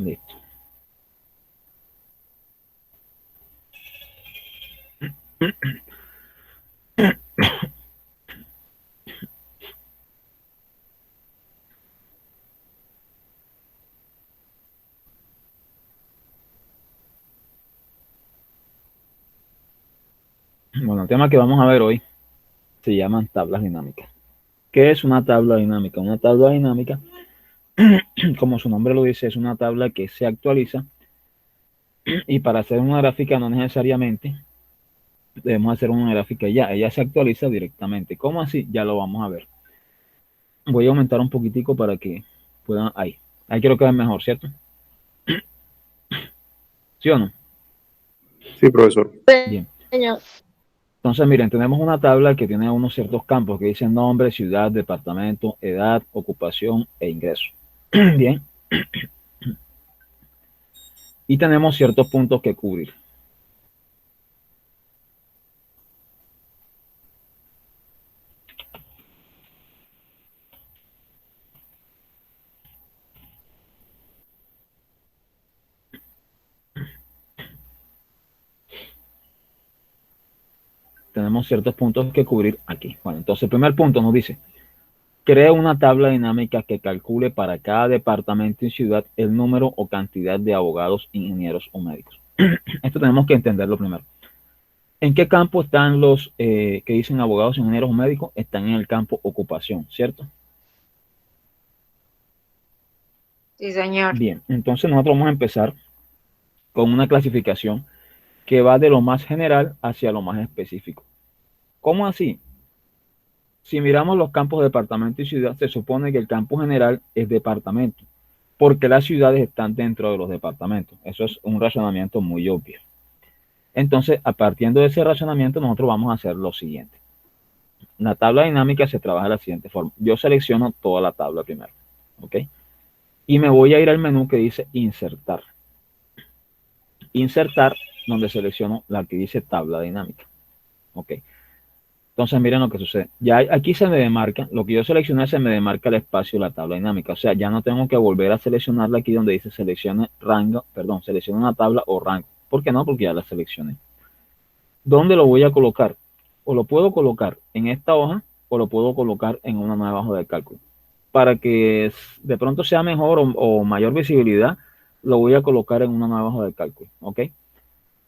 Listo. Bueno, el tema que vamos a ver hoy se llaman tablas dinámicas. ¿Qué es una tabla dinámica? Una tabla dinámica, como su nombre lo dice, es una tabla que se actualiza y para hacer una gráfica no necesariamente debemos hacer una gráfica ya, ella se actualiza directamente. ¿Cómo así? Ya lo vamos a ver. Voy a aumentar un poquitico para que puedan, ahí quiero quedar mejor, ¿cierto? ¿Sí o no? Sí, profesor. Bien. Entonces, miren, tenemos una tabla que tiene unos ciertos campos que dicen nombre, ciudad, departamento, edad, ocupación e ingreso. Bien. Y tenemos ciertos puntos que cubrir. Tenemos ciertos puntos que cubrir aquí. Bueno, entonces el primer punto nos dice, crea una tabla dinámica que calcule para cada departamento y ciudad el número o cantidad de abogados, ingenieros o médicos. Esto tenemos que entenderlo primero. ¿En qué campo están los que dicen abogados, ingenieros o médicos? Están en el campo ocupación, ¿cierto? Sí, señor. Bien, entonces nosotros vamos a empezar con una clasificación que va de lo más general hacia lo más específico. ¿Cómo así? Si miramos los campos de departamento y ciudad, se supone que el campo general es departamento, porque las ciudades están dentro de los departamentos. Eso es un razonamiento muy obvio. Entonces, a partir de ese razonamiento, nosotros vamos a hacer lo siguiente. La tabla dinámica se trabaja de la siguiente forma. Yo selecciono toda la tabla primero, ¿ok? Y me voy a ir al menú que dice insertar. Insertar, donde selecciono la que dice tabla dinámica, ¿ok? Entonces, miren lo que sucede. Ya aquí se me demarca, lo que yo seleccioné se me demarca el espacio de la tabla dinámica. O sea, ya no tengo que volver a seleccionarla aquí donde dice seleccione rango, perdón, seleccione una tabla o rango. ¿Por qué no? Porque ya la seleccioné. ¿Dónde lo voy a colocar? O lo puedo colocar en esta hoja o lo puedo colocar en una nueva hoja de cálculo. Para que de pronto sea mejor o mayor visibilidad, lo voy a colocar en una nueva hoja de cálculo, ¿ok?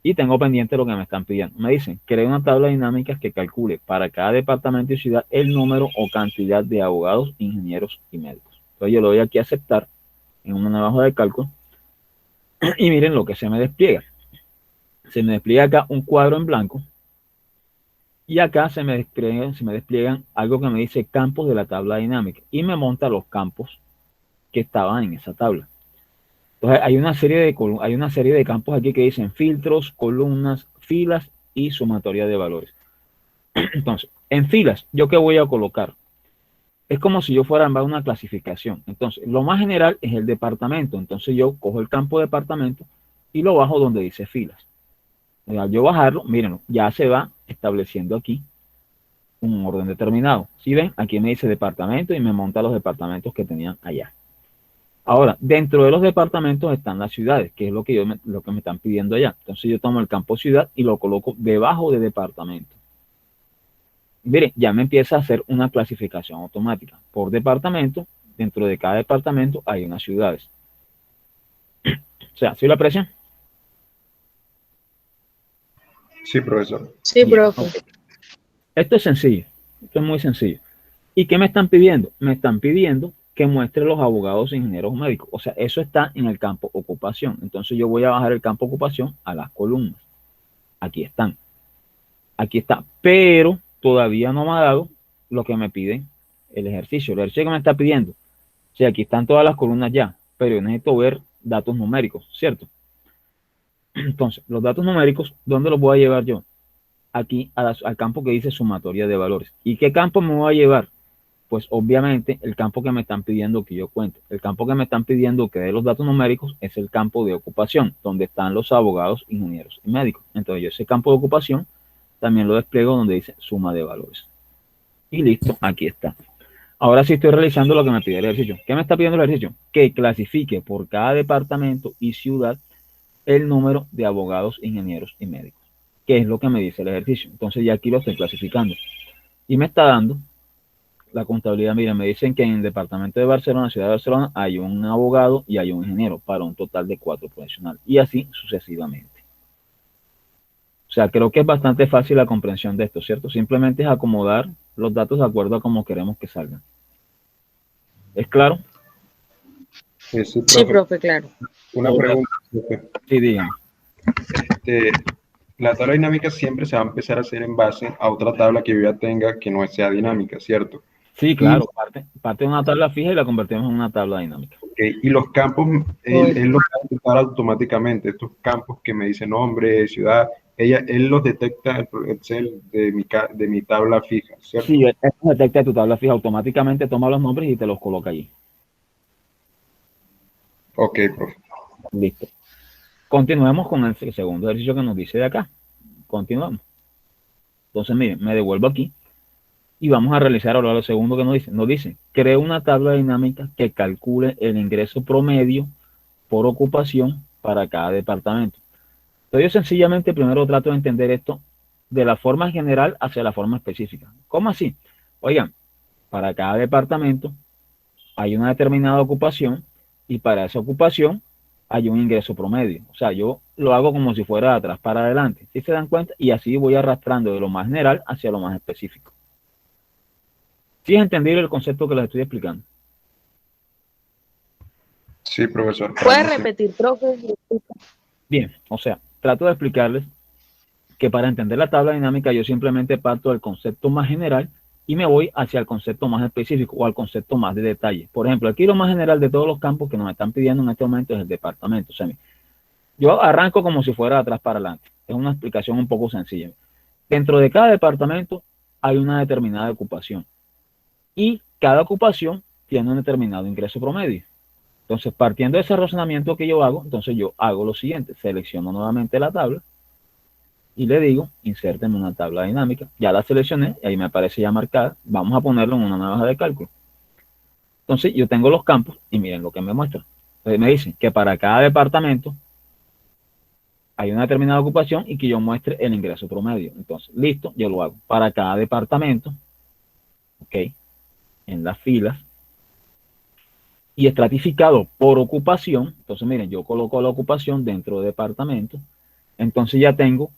Y tengo pendiente lo que me están pidiendo. Me dicen, crea una tabla dinámica que calcule para cada departamento y ciudad el número o cantidad de abogados, ingenieros y médicos. Entonces yo lo voy aquí a aceptar en una nueva hoja de cálculo. Y miren lo que se me despliega. Se me despliega acá un cuadro en blanco. Y acá se me despliegan algo que me dice campos de la tabla dinámica. Y me monta los campos que estaban en esa tabla. Entonces hay una serie de campos aquí que dicen filtros, columnas, filas y sumatoria de valores. Entonces, en filas, ¿yo qué voy a colocar? Es como si yo fuera a dar una clasificación. Entonces, lo más general es el departamento. Entonces, yo cojo el campo departamento y lo bajo donde dice filas. Al yo bajarlo, miren, ya se va estableciendo aquí un orden determinado. ¿Sí ven? Aquí me dice departamento y me monta los departamentos que tenían allá. Ahora, dentro de los departamentos están las ciudades, que es lo que me están pidiendo allá. Entonces, yo tomo el campo ciudad y lo coloco debajo de departamento. Miren, ya me empieza a hacer una clasificación automática por departamento. Dentro de cada departamento hay unas ciudades. O sea, ¿sí lo aprecian? Sí, profesor. Sí, profe. Okay. Esto es sencillo. Esto es muy sencillo. ¿Y qué me están pidiendo? Me están pidiendo que muestre los abogados, ingenieros médicos. O sea, eso está en el campo ocupación. Entonces yo voy a bajar el campo ocupación a las columnas. Aquí están. Aquí está. Pero todavía no me ha dado lo que me pide el ejercicio. El ejercicio que me está pidiendo. O sea, aquí están todas las columnas ya, pero yo necesito ver datos numéricos, ¿cierto? Entonces, los datos numéricos, ¿dónde los voy a llevar yo? Aquí al campo que dice sumatoria de valores. ¿Y qué campo me voy a llevar? Pues obviamente el campo que me están pidiendo que yo cuente. El campo que me están pidiendo que dé los datos numéricos es el campo de ocupación, donde están los abogados, ingenieros y médicos. Entonces yo ese campo de ocupación también lo despliego donde dice suma de valores. Y listo, aquí está. Ahora sí estoy realizando lo que me pide el ejercicio. ¿Qué me está pidiendo el ejercicio? Que clasifique por cada departamento y ciudad el número de abogados, ingenieros y médicos, que es lo que me dice el ejercicio. Entonces ya aquí lo estoy clasificando. Y me está dando la contabilidad. Mira, me dicen que en el departamento de Barcelona, ciudad de Barcelona, hay un abogado y hay un ingeniero para un total de 4 profesionales. Y así sucesivamente. O sea, creo que es bastante fácil la comprensión de esto, ¿cierto? Simplemente es acomodar los datos de acuerdo a cómo queremos que salgan. ¿Es claro? Sí, Sí, profe. profe, claro. Una pregunta, profe. Sí, dígame. Este, la tabla dinámica siempre se va a empezar a hacer en base a otra tabla que yo ya tenga que no sea dinámica, ¿cierto? Sí, Y, claro, parte de una tabla fija y la convertimos en una tabla dinámica. y los campos, él los va a detectar automáticamente. Estos campos que me dicen nombre, ciudad, él los detecta el Excel de mi tabla fija, Sí, ¿cierto? él detecta tu tabla fija, automáticamente toma los nombres y te los coloca allí. Ok, profe. Listo. Continuemos con el segundo ejercicio que nos dice de acá. Continuamos. Entonces, miren, me devuelvo aquí y vamos a realizar ahora lo segundo que nos dice. Nos dice, crea una tabla dinámica que calcule el ingreso promedio por ocupación para cada departamento. Entonces, yo sencillamente primero trato de entender esto de la forma general hacia la forma específica. ¿Cómo así? Oigan, para cada departamento hay una determinada ocupación y para esa ocupación hay un ingreso promedio. O sea, yo lo hago como si fuera de atrás para adelante. ¿Sí se dan cuenta? Y así voy arrastrando de lo más general hacia lo más específico. ¿Sí es entendible el concepto que les estoy explicando? Sí, profesor. ¿Puede repetir, profe? Bien, o sea, trato de explicarles que para entender la tabla dinámica yo simplemente parto del concepto más general y me voy hacia el concepto más específico o al concepto más de detalle. Por ejemplo, aquí lo más general de todos los campos que nos están pidiendo en este momento es el departamento. O sea, yo arranco como si fuera de atrás para adelante. Es una explicación un poco sencilla. Dentro de cada departamento hay una determinada ocupación y cada ocupación tiene un determinado ingreso promedio. Entonces, partiendo de ese razonamiento que yo hago, entonces yo hago lo siguiente, selecciono nuevamente la tabla y le digo, insérteme una tabla dinámica. Ya la seleccioné y ahí me aparece ya marcada. Vamos a ponerlo en una nueva hoja de cálculo. Entonces, yo tengo los campos y miren lo que me muestra. Entonces, me dice que para cada departamento hay una determinada ocupación y que yo muestre el ingreso promedio. Entonces, listo, yo lo hago. Para cada departamento, ok, en las filas, y estratificado por ocupación. Entonces, miren, yo coloco la ocupación dentro de departamento. Entonces ya tengo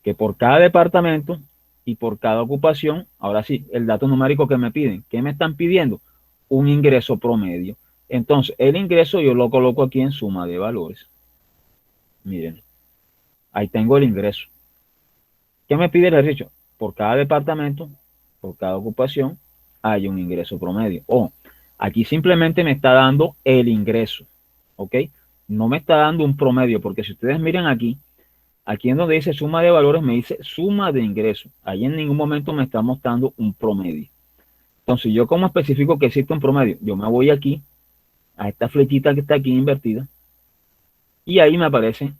que por cada departamento y por cada ocupación, ahora sí, el dato numérico que me piden. ¿Qué me están pidiendo? Un ingreso promedio. Entonces, el ingreso yo lo coloco aquí en suma de valores. Miren, ahí tengo el ingreso. ¿Qué me pide el ejercicio? Por cada departamento, por cada ocupación, hay un ingreso promedio. O aquí simplemente me está dando el ingreso, ¿ok? No me está dando un promedio, porque si ustedes miran aquí en donde dice suma de valores, me dice suma de ingresos. Ahí en ningún momento me está mostrando un promedio. Entonces, ¿yo cómo especifico que existe un promedio? Yo me voy aquí, a esta flechita que está aquí invertida, y ahí me aparece,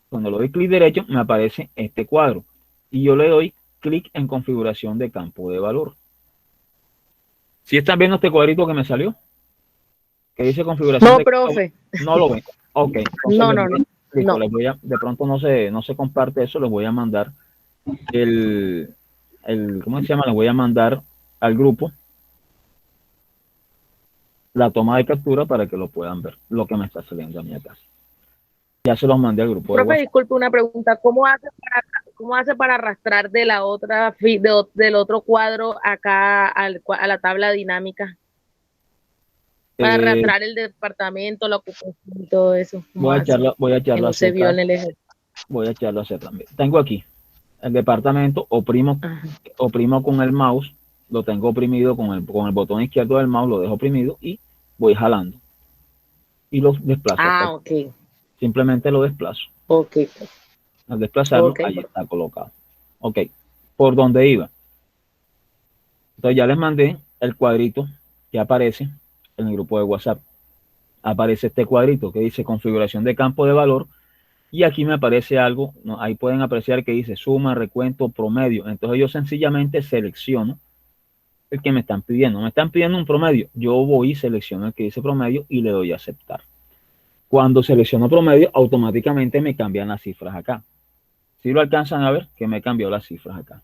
cuando le doy clic derecho, me aparece este cuadro. Y yo le doy clic en configuración de campo de valor. ¿Sí están viendo este cuadrito que me salió? Que dice configuración No, de campo. profe. No lo ven. Ok, entonces No, no, no. listo, No. les voy a, de pronto no se comparte eso, les voy a mandar ¿cómo se llama? Les voy a mandar al grupo la toma de captura para que lo puedan ver, lo que me está saliendo a mi acá. Ya se los mandé al grupo de Profe, WhatsApp. disculpe una pregunta. Cómo hace para arrastrar de la otra, del otro cuadro acá a la tabla dinámica? Para Eh, arrastrar el departamento, la ocupación y todo eso. ¿Cómo hace? voy a Que echarlo no hacia se vio acá, en el ejercicio. voy a echarlo hacia también. Tengo aquí el departamento, Ajá. oprimo con el mouse, lo tengo oprimido con el botón izquierdo del mouse, lo dejo oprimido y voy jalando y lo desplazo hasta Ah, aquí. ok. Simplemente lo desplazo. Ok. Al desplazarlo, Ok. ahí está colocado. Ok, por donde iba. Entonces ya les mandé el cuadrito que aparece en el grupo de WhatsApp. Aparece este cuadrito que dice configuración de campo de valor y aquí me aparece algo, ¿no? Ahí pueden apreciar que dice suma, recuento, promedio. Entonces yo sencillamente selecciono el que me están pidiendo. Me están pidiendo un promedio. Yo voy y selecciono el que dice promedio y le doy a aceptar. Cuando selecciono promedio, automáticamente me cambian las cifras acá. Si lo alcanzan a ver, que me cambió las cifras acá.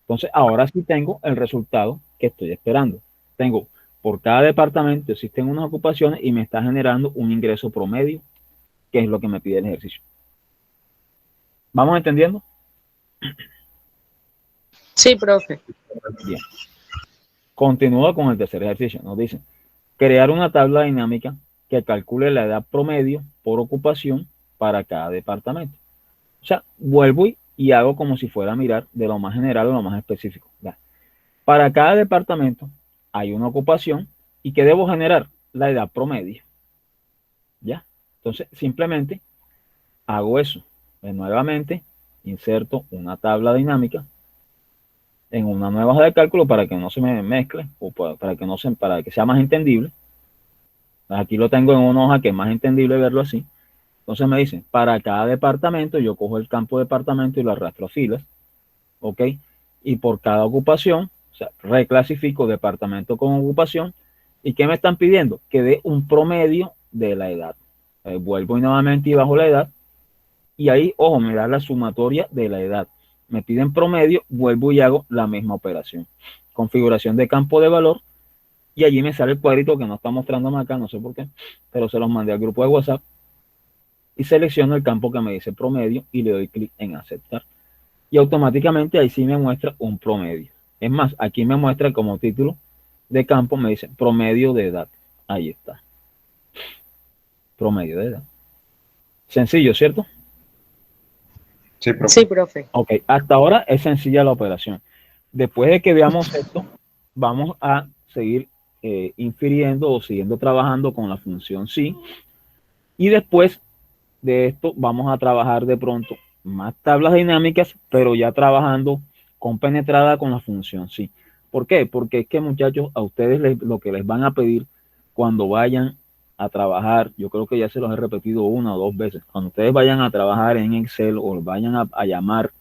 Entonces, ahora sí tengo el resultado que estoy esperando. Tengo, por cada departamento existen unas ocupaciones y me está generando un ingreso promedio, que es lo que me pide el ejercicio. ¿Vamos entendiendo? Sí, profe. Bien. Continúa con el tercer ejercicio. Nos dice, crear una tabla dinámica que calcule la edad promedio por ocupación para cada departamento. O sea, vuelvo y hago como si fuera a mirar de lo más general a lo más específico. ¿Ya? Para cada departamento hay una ocupación y que debo generar la edad promedio. ¿Ya? Entonces, simplemente hago eso. Nuevamente, inserto una tabla dinámica en una nueva hoja de cálculo para que no se me mezcle o para que sea más entendible. Aquí lo tengo en una hoja que es más entendible verlo así. Entonces me dicen, para cada departamento, yo cojo el campo departamento y lo arrastro a filas, ¿ok? Y por cada ocupación, o sea, reclasifico departamento con ocupación. ¿Y qué me están pidiendo? Que dé un promedio de la edad. Vuelvo y nuevamente y bajo la edad. Y ahí, ojo, me da la sumatoria de la edad. Me piden promedio, vuelvo y hago la misma operación. Configuración de campo de valor. Y allí me sale el cuadrito que no está mostrándome acá, no sé por qué, pero se los mandé al grupo de WhatsApp. Y selecciono el campo que me dice promedio y le doy clic en aceptar. Y automáticamente ahí sí me muestra un promedio. Es más, aquí me muestra como título de campo, me dice promedio de edad. Ahí está. Promedio de edad. Sencillo, ¿cierto? Sí, profe. Sí, profe. Ok, hasta ahora es sencilla la operación. Después de que veamos esto, vamos a seguir infiriendo o siguiendo trabajando con la función sí. Y después de esto vamos a trabajar de pronto más tablas dinámicas, pero ya trabajando compenetrada con la función sí. ¿Por qué? Porque es que, muchachos, a ustedes lo que les van a pedir cuando vayan a trabajar, yo creo que ya se los he repetido una o dos veces, cuando ustedes vayan a trabajar en Excel o vayan a llamar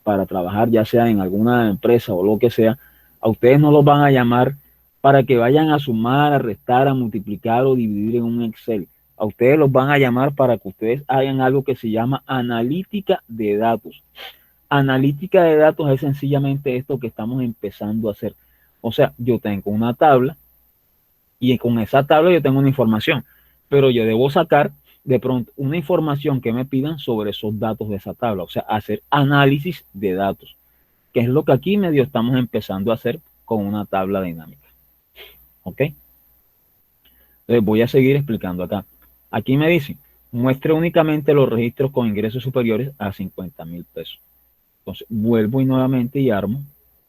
para trabajar ya sea en alguna empresa o lo que sea, a ustedes no los van a llamar para que vayan a sumar, a restar, a multiplicar o dividir en un Excel. A ustedes los van a llamar para que ustedes hagan algo que se llama analítica de datos. Analítica de datos es sencillamente esto que estamos empezando a hacer. O sea, yo tengo una tabla y con esa tabla yo tengo una información, pero yo debo sacar de pronto una información que me pidan sobre esos datos de esa tabla, o sea, hacer análisis de datos, que es lo que aquí medio estamos empezando a hacer con una tabla dinámica. ¿Ok? Entonces voy a seguir explicando acá. Aquí me dice, muestre únicamente los registros con ingresos superiores a 50,000 pesos. Entonces vuelvo y nuevamente y armo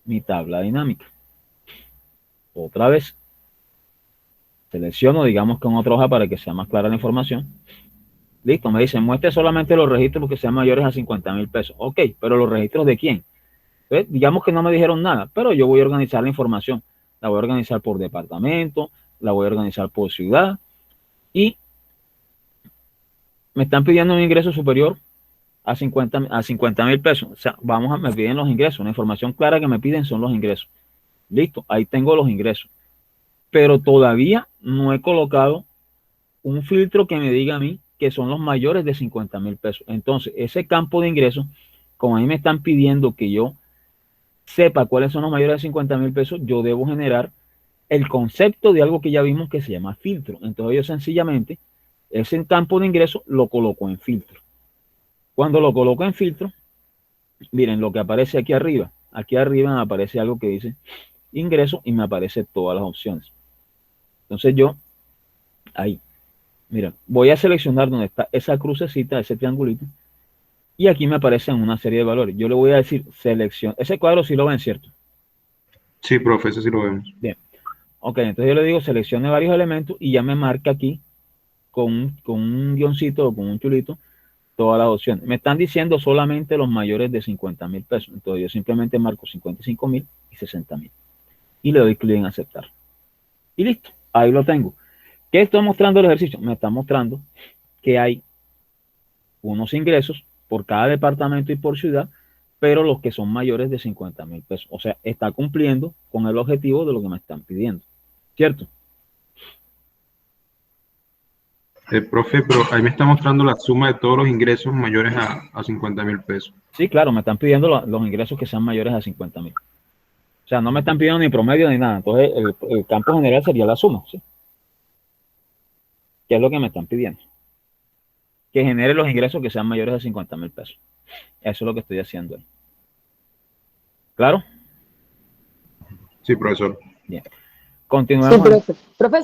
mi tabla dinámica. Otra vez. Selecciono, digamos, con otra hoja para que sea más clara la información. Listo, me dicen, muestre solamente los registros que sean mayores a 50,000 pesos. Ok, pero ¿los registros de quién? Digamos que no me dijeron nada, pero yo voy a organizar la información. La voy a organizar por departamento, la voy a organizar por ciudad y me están pidiendo un ingreso superior a 50,000 pesos. O sea, me piden los ingresos. Una información clara que me piden son los ingresos. Listo, ahí tengo los ingresos. Pero todavía no he colocado un filtro que me diga a mí que son los mayores de 50,000 pesos. Entonces, ese campo de ingresos, como a mí me están pidiendo que yo sepa cuáles son los mayores de 50,000 pesos, yo debo generar el concepto de algo que ya vimos que se llama filtro. Entonces, yo sencillamente, ese campo de ingresos lo coloco en filtro. Cuando lo coloco en filtro, miren lo que aparece aquí arriba. Aquí arriba me aparece algo que dice ingreso y me aparece todas las opciones. Entonces yo, ahí, mira, voy a seleccionar donde está esa crucecita, ese triangulito, y aquí me aparecen una serie de valores. Yo le voy a decir selección. Ese cuadro sí lo ven, ¿cierto? Sí, profe, eso sí lo vemos. Bien. Ok, entonces yo le digo seleccione varios elementos y ya me marca aquí con un guioncito o con un chulito todas las opciones. Me están diciendo solamente los mayores de 50,000 pesos. Entonces yo simplemente marco 55,000 y 60,000. Y le doy clic en aceptar. Y listo, ahí lo tengo. ¿Qué estoy mostrando el ejercicio? Me está mostrando que hay unos ingresos por cada departamento y por ciudad pero los que son mayores de 50,000 pesos. O sea, está cumpliendo con el objetivo de lo que me están pidiendo, ¿cierto? Profe, pero ahí me está mostrando la suma de todos los ingresos mayores a 50,000 pesos. Sí, claro, me están pidiendo los ingresos que sean mayores a 50,000. O sea, no me están pidiendo ni promedio ni nada. Entonces, el campo general sería la suma, ¿sí? ¿Qué es lo que me están pidiendo? Que genere los ingresos que sean mayores a 50,000 pesos. Eso es lo que estoy haciendo ahí. ¿Claro? Sí, profesor. Bien. Continuemos. Sí, profe,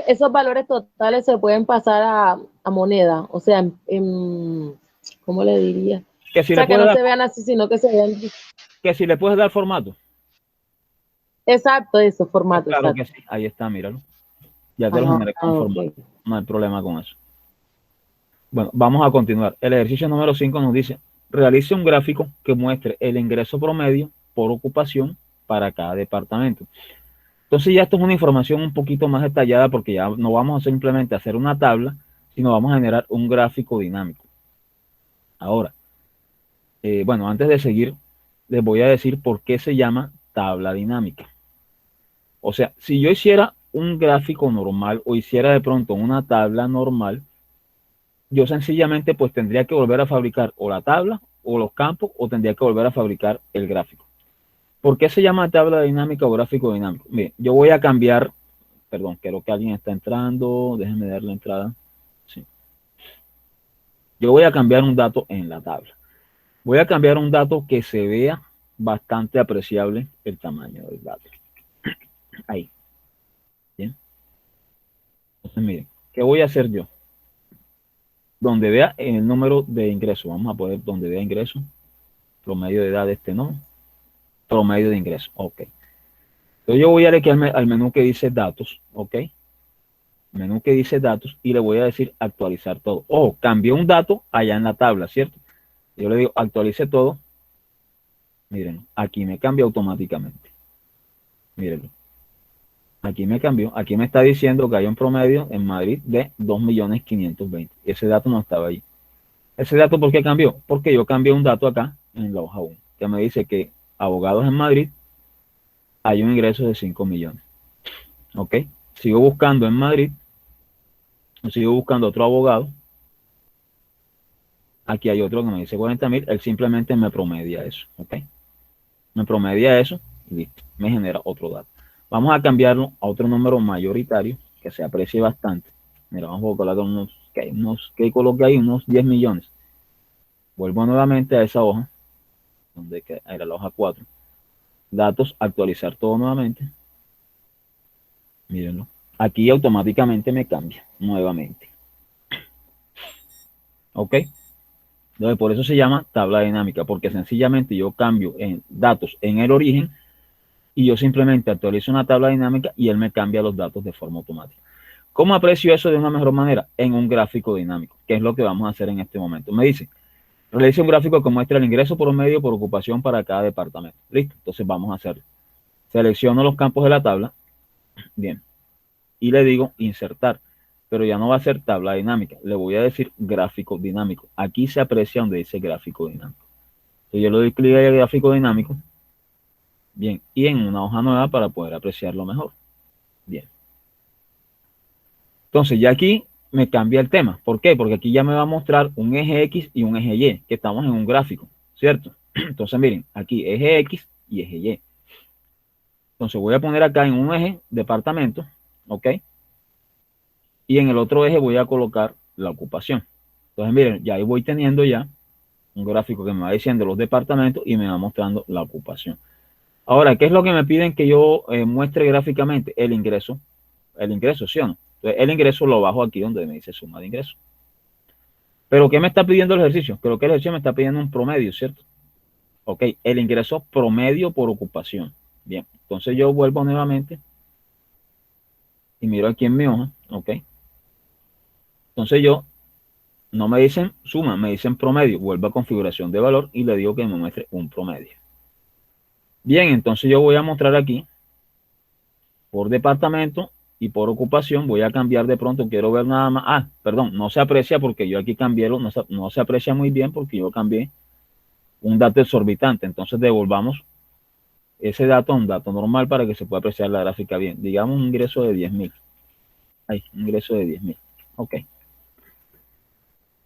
esos valores totales se pueden pasar a moneda, o sea, ¿cómo le diría? Que si o sea, le que no dar, se vean así, sino que se vean. que si le puedes dar formato. Exacto, eso, formato. Claro exacto. que sí, ahí está, míralo. Ya te lo generé con formato. No hay problema con eso. Bueno, vamos a continuar. El ejercicio número 5 nos dice, realice un gráfico que muestre el ingreso promedio por ocupación para cada departamento. Entonces ya esto es una información un poquito más detallada porque ya no vamos a simplemente hacer una tabla, sino vamos a generar un gráfico dinámico. Ahora, bueno, antes de seguir, les voy a decir por qué se llama tabla dinámica. O sea, si yo hiciera un gráfico normal o hiciera de pronto una tabla normal, yo sencillamente pues tendría que volver a fabricar o la tabla o los campos o tendría que volver a fabricar el gráfico. ¿Por qué se llama tabla dinámica o gráfico dinámico? Bien, yo voy a cambiar, perdón, creo que alguien está entrando, déjenme dar la entrada. Sí. Yo voy a cambiar un dato en la tabla. Voy a cambiar un dato que se vea bastante apreciable el tamaño del dato. Ahí. Bien. Entonces, miren, ¿qué voy a hacer yo? Donde vea el número de ingresos, vamos a poner donde vea ingresos, promedio de edad no, promedio de ingresos, ok. Entonces yo voy a ir aquí al menú que dice datos, ok. Menú que dice datos y le voy a decir actualizar todo. Ojo, cambié un dato allá en la tabla, ¿cierto? Yo le digo actualice todo. Miren, aquí me cambia automáticamente. Mírenlo. Aquí me cambió, aquí me está diciendo que hay un promedio en Madrid de 2.520.000. Ese dato no estaba ahí. ¿Ese dato por qué cambió? Porque yo cambié un dato acá en la hoja 1, que me dice que abogados en Madrid hay un ingreso de 5 millones. ¿Ok? Sigo buscando en Madrid, sigo buscando otro abogado. Aquí hay otro que me dice 40.000, él simplemente me promedia eso. ¿Ok? Me promedia eso y listo, me genera otro dato. Vamos a cambiarlo a otro número mayoritario que se aprecie bastante. Mira, vamos a colocar ¿qué coloqué ahí? Unos 10 millones. Vuelvo nuevamente a esa hoja, donde era la hoja 4. Datos, actualizar todo nuevamente. Mírenlo. Aquí automáticamente me cambia nuevamente. ¿Ok? Entonces, por eso se llama tabla dinámica, porque sencillamente yo cambio en datos en el origen y yo simplemente actualizo una tabla dinámica y él me cambia los datos de forma automática. ¿Cómo aprecio eso de una mejor manera? En un gráfico dinámico, que es lo que vamos a hacer en este momento. Me dice, realice un gráfico que muestre el ingreso promedio por ocupación para cada departamento. Listo, entonces vamos a hacerlo. Selecciono los campos de la tabla. Bien. Y le digo insertar. Pero ya no va a ser tabla dinámica. Le voy a decir gráfico dinámico. Aquí se aprecia donde dice gráfico dinámico. Entonces yo le doy clic en gráfico dinámico. Bien. Y en una hoja nueva para poder apreciarlo mejor. Bien. Entonces ya aquí me cambia el tema. ¿Por qué? Porque aquí ya me va a mostrar un eje X y un eje Y, que estamos en un gráfico, ¿cierto? Entonces miren, aquí eje X y eje Y. Entonces voy a poner acá en un eje departamento, ¿ok? Y en el otro eje voy a colocar la ocupación. Entonces miren, ya ahí voy teniendo ya un gráfico que me va diciendo los departamentos y me va mostrando la ocupación. Ahora, ¿qué es lo que me piden que yo muestre gráficamente? El ingreso, ¿sí o no? Entonces, el ingreso lo bajo aquí donde me dice suma de ingresos. ¿Pero qué me está pidiendo el ejercicio? Creo que el ejercicio me está pidiendo un promedio, ¿cierto? Ok, el ingreso promedio por ocupación. Bien, entonces yo vuelvo nuevamente y miro aquí en mi hoja, ok. Entonces yo, no me dicen suma, me dicen promedio. Vuelvo a configuración de valor y le digo que me muestre un promedio. Bien, entonces yo voy a mostrar aquí por departamento y por ocupación. Voy a cambiar de pronto, quiero ver nada más. Ah, perdón, no se aprecia porque yo aquí cambié, no se aprecia muy bien porque yo cambié un dato exorbitante. Entonces devolvamos ese dato a un dato normal para que se pueda apreciar la gráfica bien. Digamos un ingreso de 10.000. Ahí, ingreso de 10.000. Ok.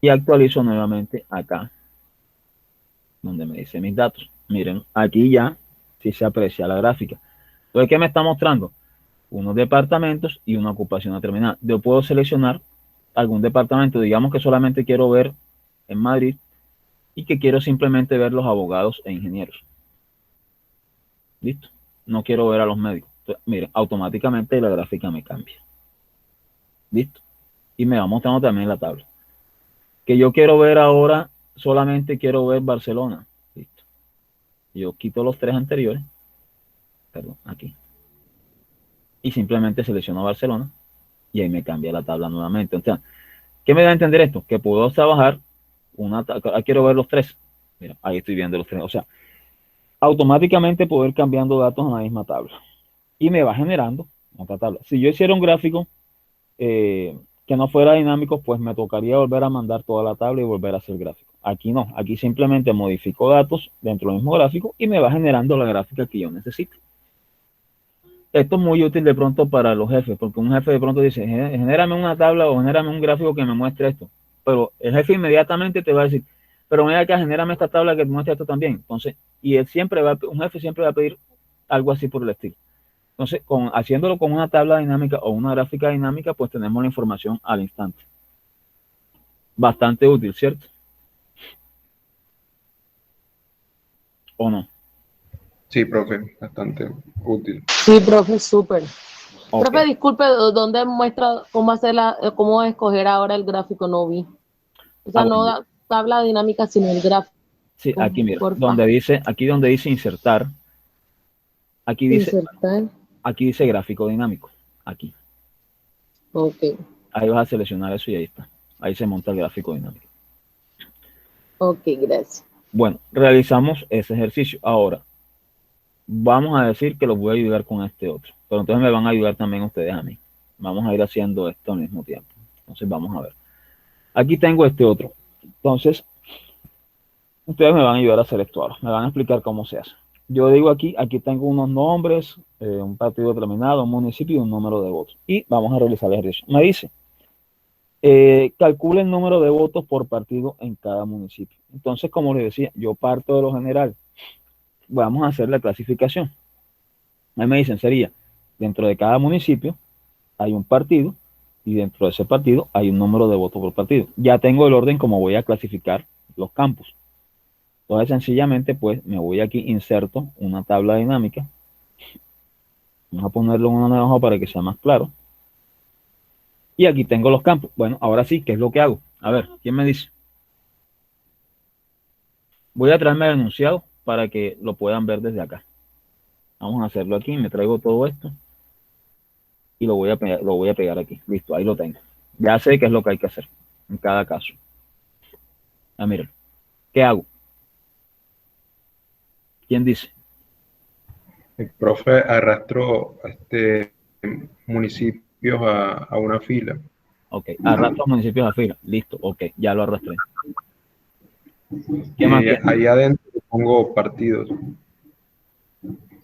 Y actualizo nuevamente acá, donde me dice mis datos. Miren, aquí ya sí se aprecia la gráfica. Entonces, ¿qué me está mostrando? Unos departamentos y una ocupación determinada. Yo puedo seleccionar algún departamento, digamos que solamente quiero ver en Madrid y que quiero simplemente ver los abogados e ingenieros. Listo. No quiero ver a los médicos. Entonces, miren, automáticamente la gráfica me cambia. Listo. Y me va mostrando también la tabla. Que yo quiero ver ahora, solamente quiero ver Barcelona. Listo. Yo quito los 3 anteriores. Perdón, aquí. Y simplemente selecciono Barcelona. Y ahí me cambia la tabla nuevamente. Entonces, ¿qué me da a entender esto? Que puedo trabajar quiero ver los 3. Mira, ahí estoy viendo los 3. O sea, automáticamente puedo ir cambiando datos en la misma tabla. Y me va generando otra tabla. Si yo hiciera un gráfico que no fuera dinámico, pues me tocaría volver a mandar toda la tabla y volver a hacer gráfico. Aquí no, aquí simplemente modifico datos dentro del mismo gráfico y me va generando la gráfica que yo necesito. Esto es muy útil de pronto para los jefes, porque un jefe de pronto dice, genérame una tabla o genérame un gráfico que me muestre esto. Pero el jefe inmediatamente te va a decir, pero mira acá, genérame esta tabla que muestre esto también. Entonces, y un jefe siempre va a pedir algo así por el estilo. Entonces, haciéndolo con una tabla dinámica o una gráfica dinámica, pues tenemos la información al instante. Bastante útil, ¿cierto? ¿O no? Sí, profe, bastante útil. Sí, profe, súper. Okay. Profe, disculpe, ¿dónde muestra cómo escoger ahora el gráfico? No vi. O sea, no da tabla dinámica, sino el gráfico. Sí, aquí mira, donde dice insertar, aquí dice gráfico dinámico, aquí. Ok. Ahí vas a seleccionar eso y ahí está. Ahí se monta el gráfico dinámico. Ok, gracias. Bueno, realizamos ese ejercicio. Ahora, vamos a decir que los voy a ayudar con este otro. Pero entonces me van a ayudar también ustedes a mí. Vamos a ir haciendo esto al mismo tiempo. Entonces vamos a ver. Aquí tengo este otro. Entonces, ustedes me van a ayudar a hacer esto ahora. Me van a explicar cómo se hace. Yo digo aquí tengo unos nombres, un partido determinado, un municipio y un número de votos. Y vamos a realizar el ejercicio. Me dice, calcula el número de votos por partido en cada municipio. Entonces, como les decía, yo parto de lo general. Vamos a hacer la clasificación. Ahí me dicen, sería, dentro de cada municipio hay un partido y dentro de ese partido hay un número de votos por partido. Ya tengo el orden como voy a clasificar los campos. Entonces, sencillamente, pues, me voy aquí, inserto una tabla dinámica. Vamos a ponerlo en una hoja para que sea más claro. Y aquí tengo los campos. Bueno, ahora sí, ¿qué es lo que hago? A ver, ¿quién me dice? Voy a traerme el enunciado para que lo puedan ver desde acá. Vamos a hacerlo aquí. Me traigo todo esto. Y lo voy a pegar aquí. Listo, ahí lo tengo. Ya sé qué es lo que hay que hacer en cada caso. Ah, miren. ¿Qué hago? ¿Quién dice? El profe arrastró municipios a una fila. Ok, arrastro municipios a fila. Listo, ok, ya lo arrastré. ¿Qué más? Ahí adentro pongo partidos.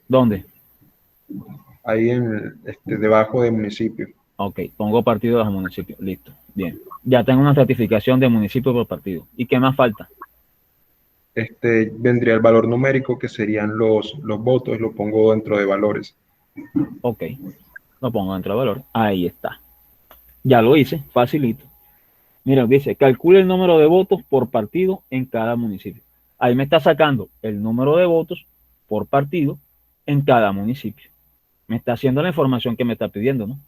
¿Dónde? Ahí debajo de municipio. Ok, pongo partido de los municipios. Listo, bien. Ya tengo una certificación de municipio por partido. ¿Y qué más falta? Vendría el valor numérico, que serían los votos, lo pongo dentro de valores. Ok, lo pongo dentro de valor. Ahí está. Ya lo hice, facilito. Mira, dice, calcule el número de votos por partido en cada municipio. Ahí me está sacando el número de votos por partido en cada municipio. Me está haciendo la información que me está pidiendo, ¿no?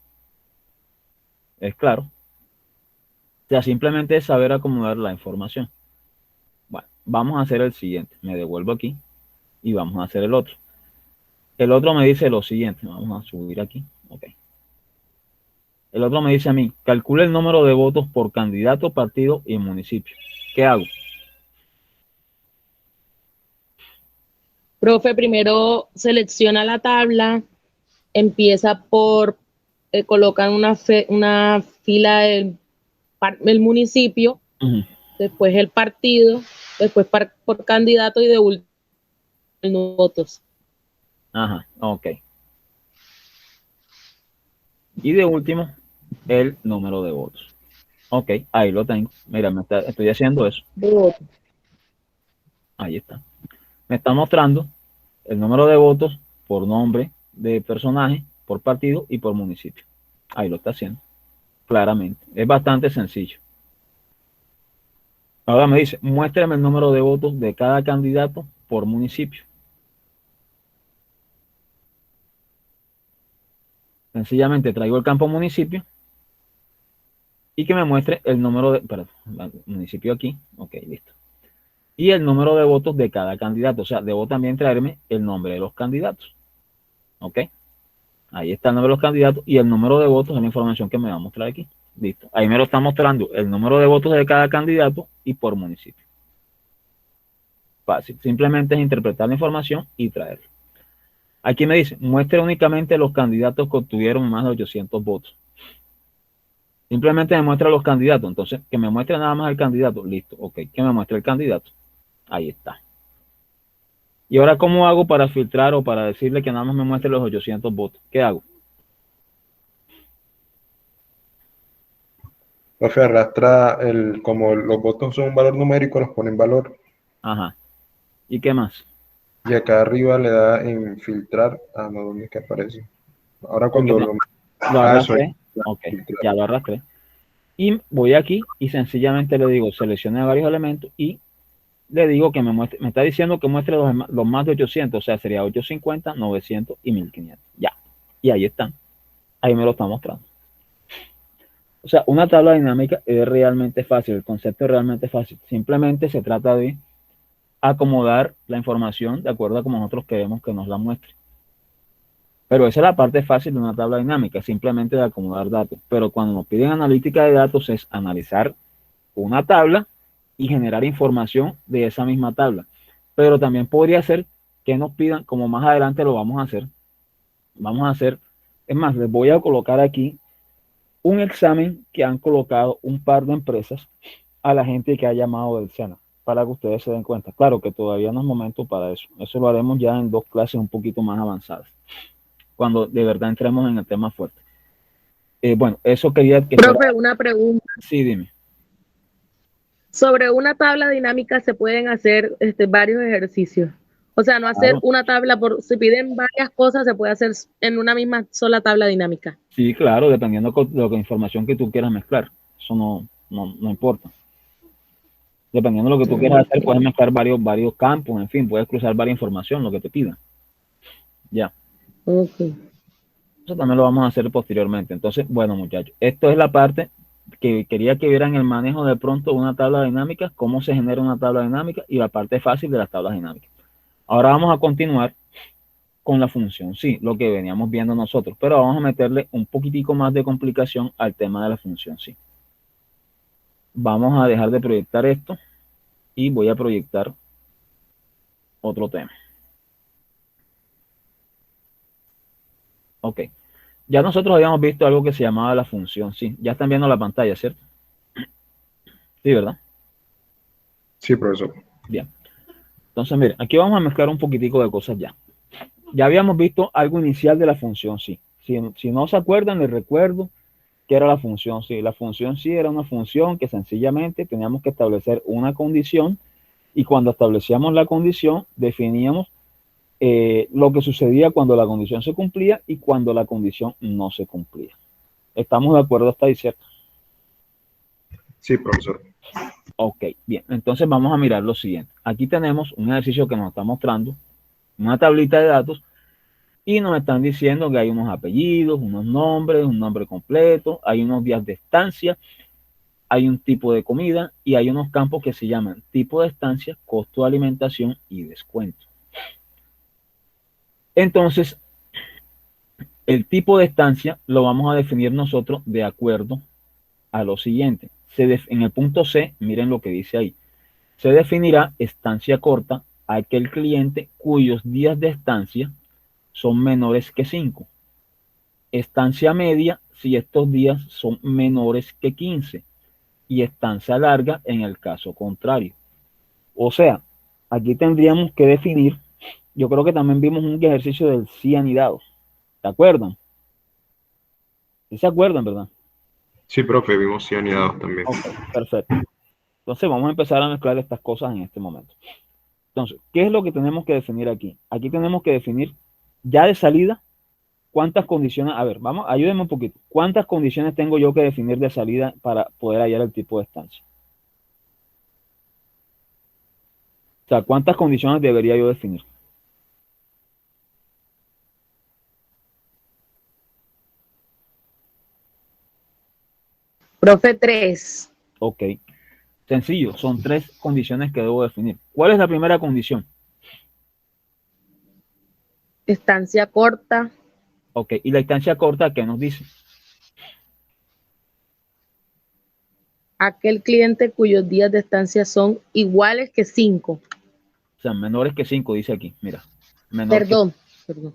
Es claro. O sea, simplemente es saber acomodar la información. Bueno, vamos a hacer el siguiente. Me devuelvo aquí y vamos a hacer el otro. El otro me dice lo siguiente. Vamos a subir aquí. Ok. El otro me dice a mí, calcula el número de votos por candidato, partido y municipio. ¿Qué hago? Profe, primero selecciona la tabla, empieza por, colocan una fila del municipio, después el partido, después por candidato y de último votos. Ajá, ok. Y de último, el número de votos. Ok, ahí lo tengo. Mira, estoy haciendo eso. Ahí está. Me está mostrando el número de votos por nombre de personaje, por partido y por municipio. Ahí lo está haciendo, claramente. Es bastante sencillo. Ahora me dice, muéstrame el número de votos de cada candidato por municipio. Sencillamente traigo el campo municipio y que me muestre el número de, perdón, municipio aquí, ok, listo. Y el número de votos de cada candidato, o sea, debo también traerme el nombre de los candidatos, ok. Ahí está el nombre de los candidatos y el número de votos es la información que me va a mostrar aquí, listo. Ahí me lo está mostrando el número de votos de cada candidato y por municipio. Fácil, simplemente es interpretar la información y traerla. Aquí me dice, muestre únicamente los candidatos que obtuvieron más de 800 votos. Simplemente me muestra los candidatos. Entonces, que me muestre nada más el candidato. Listo, ok. Que me muestre el candidato. Ahí está. Y ahora, ¿cómo hago para filtrar o para decirle que nada más me muestre los 800 votos? ¿Qué hago? Profe, arrastra como los votos son un valor numérico, los pone en valor. Ajá. ¿Y qué más? Y acá arriba le da en filtrar. Ah, no, ¿dónde es que aparece? Ahora cuando lo arrastré. Ok, filtrar. ya lo arrastré. Y voy aquí y sencillamente le digo, seleccione varios elementos y le digo que me muestre, me está diciendo que muestre los más de 800, o sea, sería 850, 900 y 1500. Ya. Y ahí están. Ahí me lo está mostrando. O sea, una tabla dinámica es realmente fácil, el concepto es realmente fácil. Simplemente se trata de acomodar la información de acuerdo a como nosotros queremos que nos la muestre. Pero esa es la parte fácil de una tabla dinámica, simplemente de acomodar datos. Pero cuando nos piden analítica de datos es analizar una tabla y generar información de esa misma tabla. Pero también podría ser que nos pidan, como más adelante lo vamos a hacer, es más, les voy a colocar aquí un examen que han colocado un par de empresas a la gente que ha llamado del SENA, para que ustedes se den cuenta. Claro que todavía no es momento para eso. Eso lo haremos ya en 2 clases un poquito más avanzadas, cuando de verdad entremos en el tema fuerte. Bueno, eso quería que... Profe, una pregunta. Sí, dime. Sobre una tabla dinámica se pueden hacer varios ejercicios. O sea, no hacer una tabla si piden varias cosas, se puede hacer en una misma sola tabla dinámica. Sí, claro, dependiendo de la información que tú quieras mezclar. Eso no importa. Dependiendo de lo que tú quieras hacer, puedes mezclar varios campos, en fin, puedes cruzar varias información, lo que te pidan. Ya. Ok. Eso también lo vamos a hacer posteriormente. Entonces, bueno, muchachos, esto es la parte que quería que vieran el manejo de pronto de una tabla dinámica, cómo se genera una tabla dinámica y la parte fácil de las tablas dinámicas. Ahora vamos a continuar con la función sí, lo que veníamos viendo nosotros, pero vamos a meterle un poquitico más de complicación al tema de la función sí. Vamos a dejar de proyectar esto y voy a proyectar otro tema. Ok. Ya nosotros habíamos visto algo que se llamaba la función sí. Ya están viendo la pantalla, ¿cierto? Sí, ¿verdad? Sí, profesor. Bien. Entonces, miren, aquí vamos a mezclar un poquitico de cosas ya. Ya habíamos visto algo inicial de la función sí. Si no se acuerdan, les recuerdo que era la función sí. La función sí era una función que sencillamente teníamos que establecer una condición y cuando establecíamos la condición definíamos lo que sucedía cuando la condición se cumplía y cuando la condición no se cumplía. ¿Estamos de acuerdo hasta ahí, cierto? Sí, profesor. Ok, bien. Entonces vamos a mirar lo siguiente. Aquí tenemos un ejercicio que nos está mostrando una tablita de datos y nos están diciendo que hay unos apellidos, unos nombres, un nombre completo, hay unos días de estancia, hay un tipo de comida y hay unos campos que se llaman tipo de estancia, costo de alimentación y descuento. Entonces, el tipo de estancia lo vamos a definir nosotros de acuerdo a lo siguiente. En el punto C, miren lo que dice ahí. Se definirá estancia corta a aquel cliente cuyos días de estancia son menores que 5. Estancia media si estos días son menores que 15. y estancia larga en el caso contrario. O sea, aquí tendríamos que definir, yo creo que también vimos un ejercicio del sí anidado. ¿Se acuerdan? ¿Sí se acuerdan, verdad? Sí, profe, vimos cianidados también. Ok, perfecto. Entonces vamos a empezar a mezclar estas cosas en este momento. Entonces, ¿qué es lo que tenemos que definir aquí? Aquí tenemos que definir ya de salida cuántas condiciones, a ver, vamos, ayúdenme un poquito. ¿Cuántas condiciones tengo yo que definir de salida para poder hallar el tipo de estancia? O sea, ¿cuántas condiciones debería yo definir? Profe, 3. Ok, sencillo, son 3 condiciones que debo definir. ¿Cuál es la primera condición? Estancia corta. Ok, y la estancia corta, ¿qué nos dice? Aquel cliente cuyos días de estancia son iguales que 5. O sea, menores que 5, dice aquí, mira. Menor que... Perdón.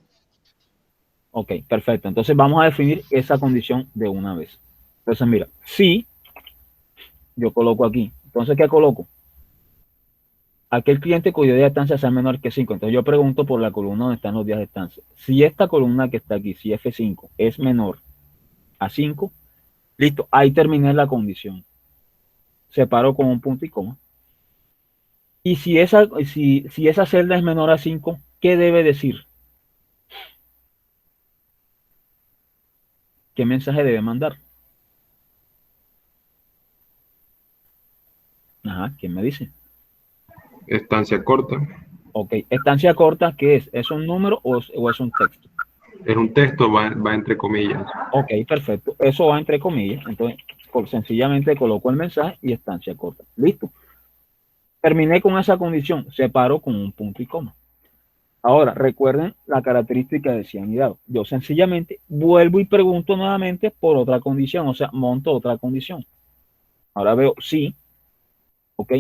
Ok, perfecto. Entonces vamos a definir esa condición de una vez. Entonces, mira, si yo coloco aquí, entonces, ¿qué coloco? Aquel cliente cuyo día de estancia sea menor que 5. Entonces yo pregunto por la columna donde están los días de estancia. Si esta columna que está aquí, si F5 es menor a 5, listo, ahí terminé la condición. Separo con un punto y coma. Y si esa celda es menor a 5, ¿qué debe decir? ¿Qué mensaje debe mandar? Ajá, ¿quién me dice? Estancia corta. Ok, estancia corta, ¿qué es? ¿Es un número o es un texto? Es un texto, va entre comillas. Ok, perfecto. Eso va entre comillas. Entonces, sencillamente coloco el mensaje y estancia corta. Listo. Terminé con esa condición. Separo con un punto y coma. Ahora, recuerden la característica de cianidad. Yo sencillamente vuelvo y pregunto nuevamente por otra condición. O sea, monto otra condición. Ahora veo sí. Ok.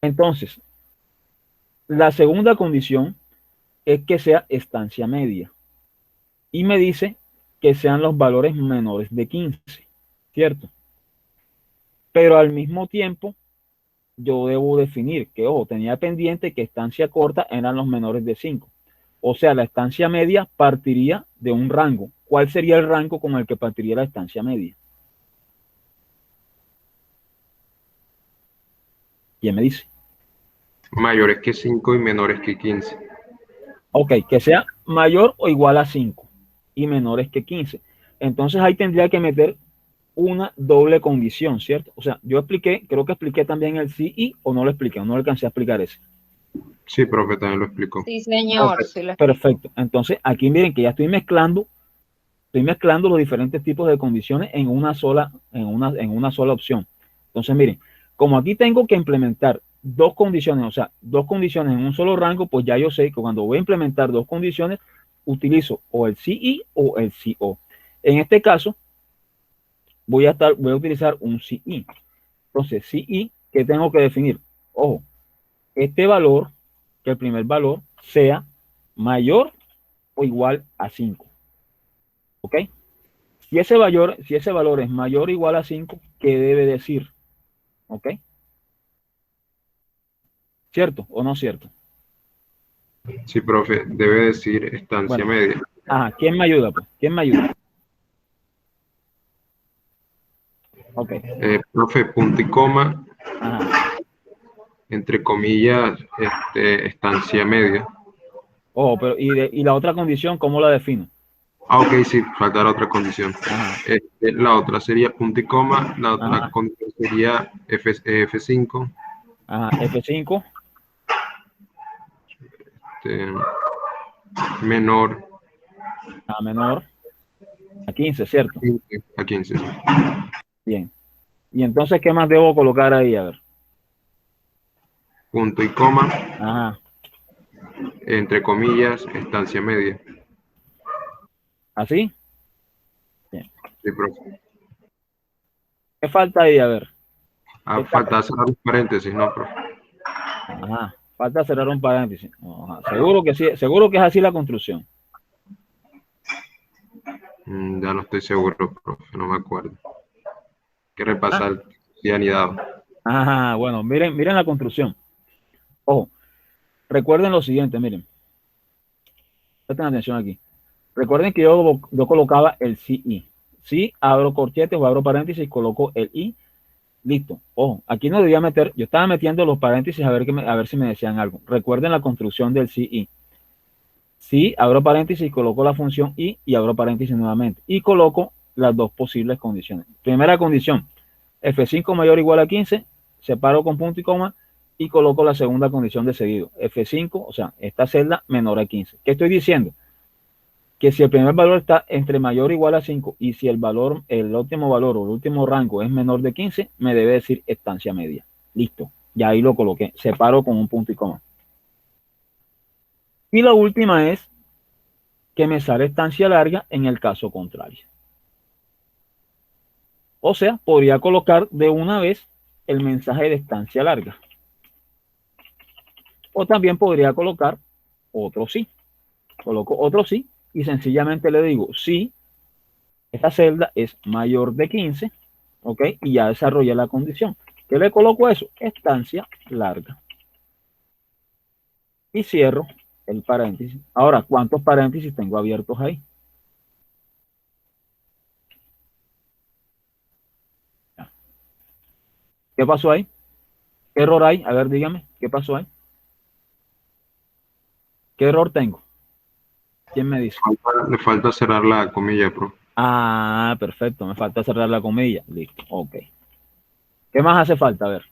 Entonces, la segunda condición es que sea estancia media. Y me dice que sean los valores menores de 15. ¿Cierto? Pero al mismo tiempo, yo debo definir que, ojo, tenía pendiente que estancia corta eran los menores de 5. O sea, la estancia media partiría de un rango. ¿Cuál sería el rango con el que partiría la estancia media? ¿Quién me dice? Mayores que 5 y menores que 15. Ok, que sea mayor o igual a 5 y menores que 15. Entonces ahí tendría que meter una doble condición, ¿cierto? O sea, yo expliqué, creo que expliqué también el sí y o no lo expliqué, o no le alcancé a explicar ese. Sí, profe, también lo explicó. Sí, señor, Okay, sí lo explico. perfecto. Entonces aquí miren que ya estoy mezclando los diferentes tipos de condiciones en una sola opción. Entonces, miren, como aquí tengo que implementar dos condiciones, o sea, dos condiciones en un solo rango, pues ya yo sé que cuando voy a implementar dos condiciones, utilizo o el CI o el CO. En este caso, voy a utilizar un CI. Entonces, CI, ¿qué tengo que definir? Ojo, este valor, que el primer valor sea mayor o igual a 5. ¿Ok? Si ese valor es mayor o igual a 5, ¿qué debe decir? ¿Ok? ¿Cierto o no cierto? Sí, profe, debe decir estancia Bueno, media. ajá, ¿quién me ayuda, pues? ¿Quién me ayuda? Ok, Profe, punto y coma, ajá. entre comillas, estancia media. Oh, pero ¿y la otra condición, cómo la defino? Ah, ok, sí, faltará otra condición. Ajá, La otra sería punto y coma, la otra ajá, condición sería F5, ajá. F5, este, menor a menor, a 15, ¿cierto? 15 a 15. Sí. Bien. Y entonces, ¿qué más debo colocar ahí? A ver. Punto y coma, Ajá, entre comillas, estancia media. ¿así? Bien. Sí, profe. ¿Qué falta ahí? A ver. Ah, Esta- falta cerrar los paréntesis, ¿no, profe? Ajá, falta cerrar un paréntesis. Ajá, seguro que sí, seguro que es así la construcción. Ya no estoy seguro, profe, no me acuerdo. Hay que Ah, repasar. y anidado. Ajá, bueno, miren la construcción. Ojo, recuerden lo siguiente, miren. Presten atención aquí. Recuerden que yo colocaba el CI. Sí, abro corchetes o abro paréntesis, coloco el I. Listo. Ojo, aquí no debía meter, yo estaba metiendo los paréntesis a ver si me decían algo. Recuerden la construcción del CI. Sí, abro paréntesis, coloco la función I y abro paréntesis nuevamente. Y coloco las dos posibles condiciones. Primera condición, F5 mayor o igual a 15, separo con punto y coma y coloco la segunda condición de seguido. F5, o sea, esta celda menor a 15. ¿Qué estoy diciendo? Que si el primer valor está entre mayor o igual a 5 y si el último valor o el último rango es menor de 15, me debe decir estancia media. Listo, ya ahí lo coloqué. Separo con un punto y coma. Y la última es que me sale estancia larga en el caso contrario. O sea, podría colocar de una vez el mensaje de estancia larga. O también podría colocar otro sí. Coloco otro sí y sencillamente le digo sí, esta celda es mayor de 15, ¿ok? Y ya desarrollé la condición. ¿Qué le coloco a eso? Estancia larga. Y cierro el paréntesis. Ahora, ¿cuántos paréntesis tengo abiertos ahí? ¿Qué pasó ahí? ¿Qué error hay? A ver, dígame, ¿qué pasó ahí? ¿Qué error tengo? ¿Quién me dice? Le falta cerrar la comilla, profe. Ah, perfecto, me falta cerrar la comilla. Listo, ok. ¿Qué más hace falta? A ver.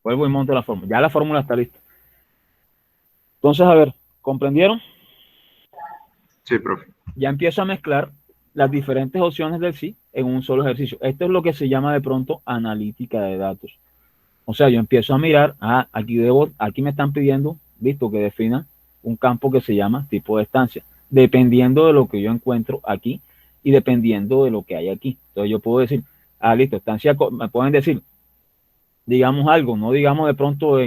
Vuelvo y monto la fórmula. Ya la fórmula está lista. Entonces, a ver, ¿comprendieron? Sí, profe. Ya empiezo a mezclar las diferentes opciones del sí en un solo ejercicio. Esto es lo que se llama de pronto analítica de datos. O sea, yo empiezo a mirar, aquí me están pidiendo, visto que defina un campo que se llama tipo de estancia, dependiendo de lo que yo encuentro aquí y dependiendo de lo que hay aquí. Entonces yo puedo decir, listo, estancia, me pueden decir, digamos algo, no digamos de pronto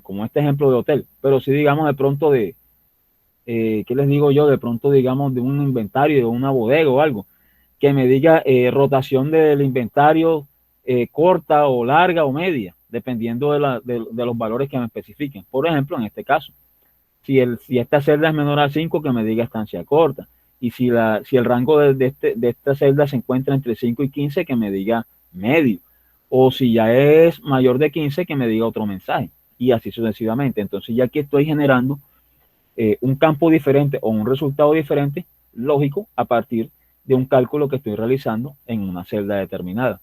como este ejemplo de hotel, pero sí digamos de pronto ¿qué les digo yo? De pronto digamos de un inventario, de una bodega o algo, que me diga rotación del inventario corta o larga o media, dependiendo de los valores que me especifiquen. Por ejemplo, en este caso, si esta celda es menor a 5, que me diga estancia corta. Y si el rango de esta celda se encuentra entre 5 y 15, que me diga medio. O si ya es mayor de 15, que me diga otro mensaje. Y así sucesivamente. Entonces ya aquí estoy generando un campo diferente o un resultado diferente, lógico, a partir de un cálculo que estoy realizando en una celda determinada.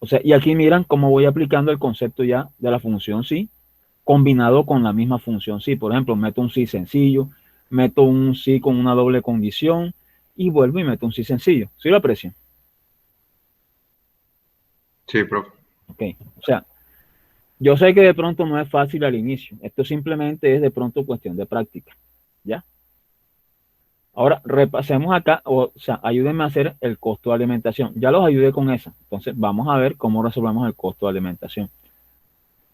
O sea, y aquí miran cómo voy aplicando el concepto ya de la función sí, combinado con la misma función sí. Por ejemplo, meto un sí sencillo, meto un sí con una doble condición y vuelvo y meto un sí sencillo. ¿Sí lo aprecian? Sí, profe. Ok, o sea, yo sé que de pronto no es fácil al inicio. Esto simplemente es de pronto cuestión de práctica. ¿Ya? Ahora repasemos acá, o sea, ayúdenme a hacer el costo de alimentación. Ya los ayudé con esa. Entonces, vamos a ver cómo resolvemos el costo de alimentación.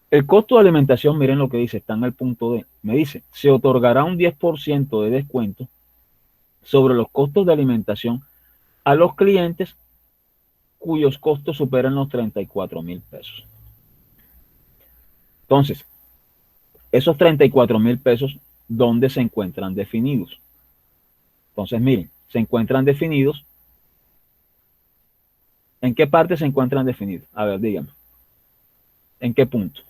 El costo de alimentación, miren lo que dice, está en el punto D. Me dice, se otorgará un 10% de descuento sobre los costos de alimentación a los clientes cuyos costos superan los 34,000 pesos. Entonces, esos 34,000 pesos, ¿dónde se encuentran definidos? Entonces, miren, se encuentran definidos. ¿En qué parte se encuentran definidos? A ver, díganme. ¿En qué punto?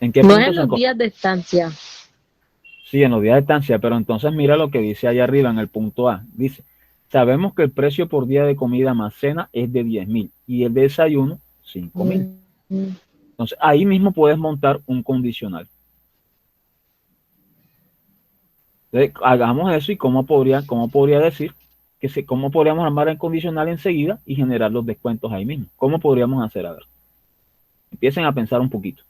¿En qué No punto es en los días de estancia. Sí, en los días de estancia, pero entonces mira lo que dice allá arriba en el punto A. Dice, sabemos que el precio por día de comida más cena es de 10,000 y el de desayuno 5,000. Entonces ahí mismo puedes montar un condicional. Entonces, hagamos eso y cómo podría decir cómo podríamos armar el condicional enseguida y generar los descuentos ahí mismo. ¿Cómo podríamos hacer? A ver, empiecen a pensar un poquito.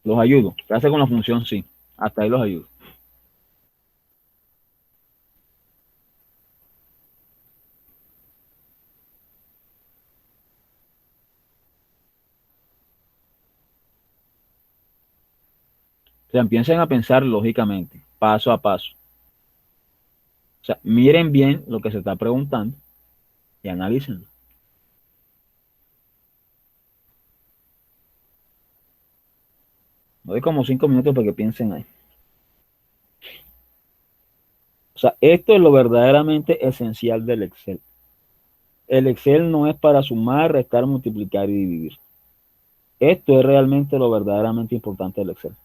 Los ayudo. Se hace con la función sí. Hasta ahí los ayudo. O sea, empiecen a pensar lógicamente, paso a paso. O sea, miren bien lo que se está preguntando y analícenlo. Doy como 5 minutos para que piensen ahí. O sea, esto es lo verdaderamente esencial del Excel. El Excel no es para sumar, restar, multiplicar y dividir. Esto es realmente lo verdaderamente importante del Excel.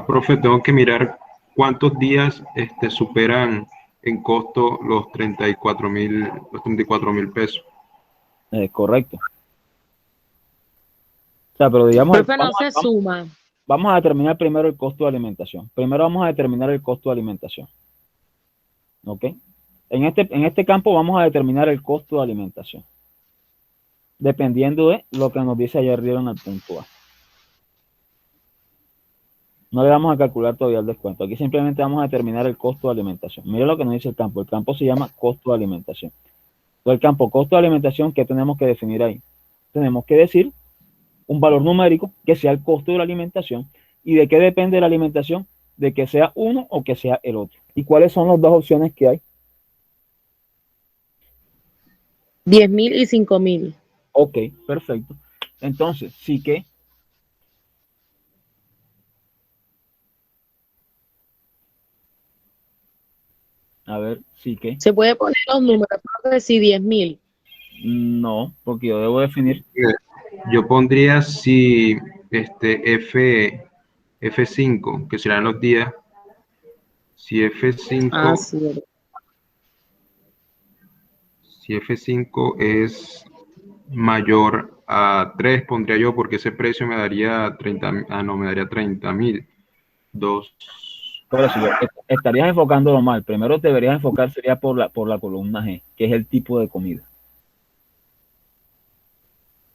Profe, tengo que mirar cuántos días superan en costo los 34.000 pesos. Correcto. O sea, pero digamos, Profe, no se suma. Vamos a determinar primero el costo de alimentación. Primero vamos a determinar el costo de alimentación. ¿Ok? En este campo vamos a determinar el costo de alimentación. Dependiendo de lo que nos dice allá arriba en el punto A. No le vamos a calcular todavía el descuento. Aquí simplemente vamos a determinar el costo de alimentación. Mira lo que nos dice el campo. El campo se llama costo de alimentación. Entonces, el campo costo de alimentación, ¿qué tenemos que definir ahí? Tenemos que decir un valor numérico que sea el costo de la alimentación. ¿Y de qué depende la alimentación? De que sea uno o que sea el otro. ¿Y cuáles son las dos opciones que hay? 10.000 y 5.000. Ok, perfecto. Entonces, sí que a ver, sí que Se puede poner los números, profe, si 10.000. no, porque yo debo definir. Yo pondría si F5, que serán los días. Si F5, Sí. si F5 es mayor a 3, pondría yo, porque ese precio me daría 30, me daría 30.000. Pero si estarías enfocándolo mal, primero deberías enfocar sería por la columna G, que es el tipo de comida.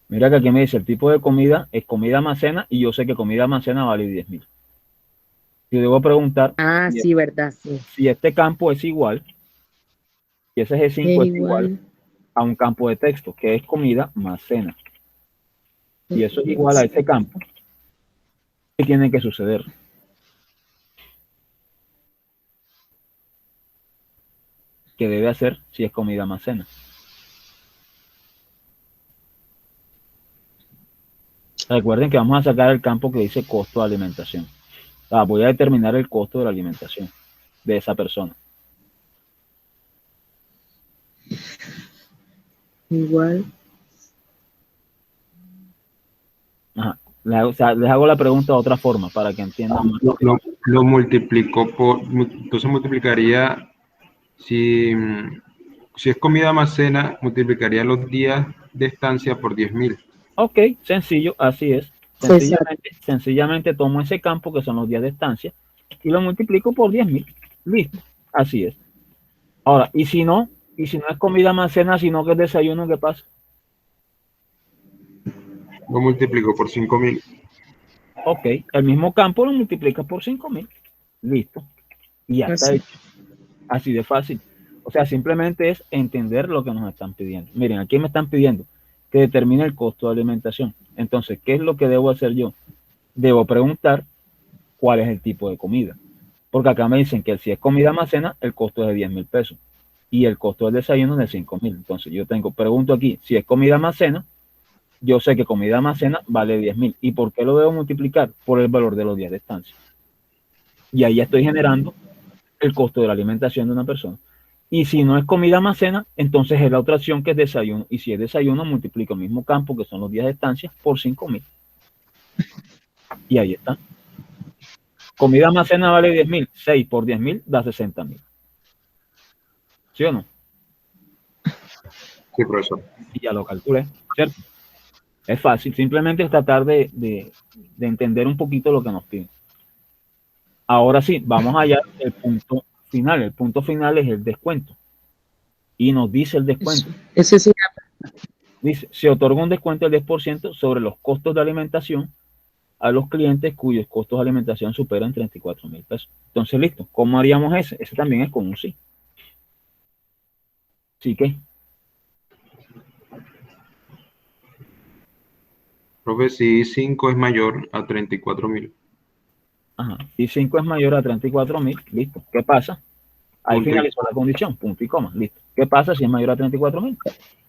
Mira que aquí me dice el tipo de comida es comida almacena y yo sé que comida almacena vale 10.000. Yo debo preguntar Sí, verdad, sí. Si este campo es igual, y ese G5 es igual a un campo de texto, que es comida más cena. Y eso es igual a ese campo, ¿qué tiene que suceder? ¿Qué debe hacer si es comida más cena? Recuerden que vamos a sacar el campo que dice costo de alimentación. Voy a determinar el costo de la alimentación de esa persona. Igual. Ajá. Les hago la pregunta de otra forma para que entiendan más. Lo multiplico por, entonces multiplicaría, si es comida más cena, multiplicaría los días de estancia por 10.000. Ok, sencillo, así es. Sencillamente tomo ese campo que son los días de estancia y lo multiplico por 10.000. Listo, así es. Ahora, y si no es comida más cena, sino que es desayuno, ¿qué pasa? Lo multiplico por 5.000. Ok, el mismo campo lo multiplica por 5.000. Listo. Y ya está hecho. Así de fácil. O sea, simplemente es entender lo que nos están pidiendo. Miren, aquí me están pidiendo que determine el costo de alimentación. Entonces, ¿qué es lo que debo hacer yo? Debo preguntar cuál es el tipo de comida. Porque acá me dicen que si es comida más cena, el costo es de 10.000 pesos. Y el costo del desayuno es de 5.000. Entonces, yo pregunto aquí, si es comida más cena, yo sé que comida más cena vale 10.000. ¿Y por qué lo debo multiplicar? Por el valor de los días de estancia. Y ahí ya estoy generando el costo de la alimentación de una persona. Y si no es comida más cena, entonces es la otra opción que es desayuno. Y si es desayuno, multiplico el mismo campo, que son los días de estancia, por 5.000. Y ahí está. Comida más cena vale 10.000. 6 por 10.000 da 60.000. ¿Sí o no? Sí, profesor. Y ya lo calculé, ¿cierto? Es fácil, simplemente es tratar de entender un poquito lo que nos piden. Ahora sí, vamos allá al punto final. El punto final es el descuento. y nos dice el descuento. Ese sí. Dice, se otorga un descuento del 10% sobre los costos de alimentación a los clientes cuyos costos de alimentación superan 34.000 pesos. Entonces, listo. ¿Cómo haríamos ese? Ese también es con un sí. ¿Sí qué? Profe, si 5 es mayor a 34.000. Ajá. Y 5 es mayor a 34.000, listo. ¿Qué pasa? Ahí Punto y- finalizó la condición, punto y coma, listo. ¿Qué pasa si es mayor a 34.000?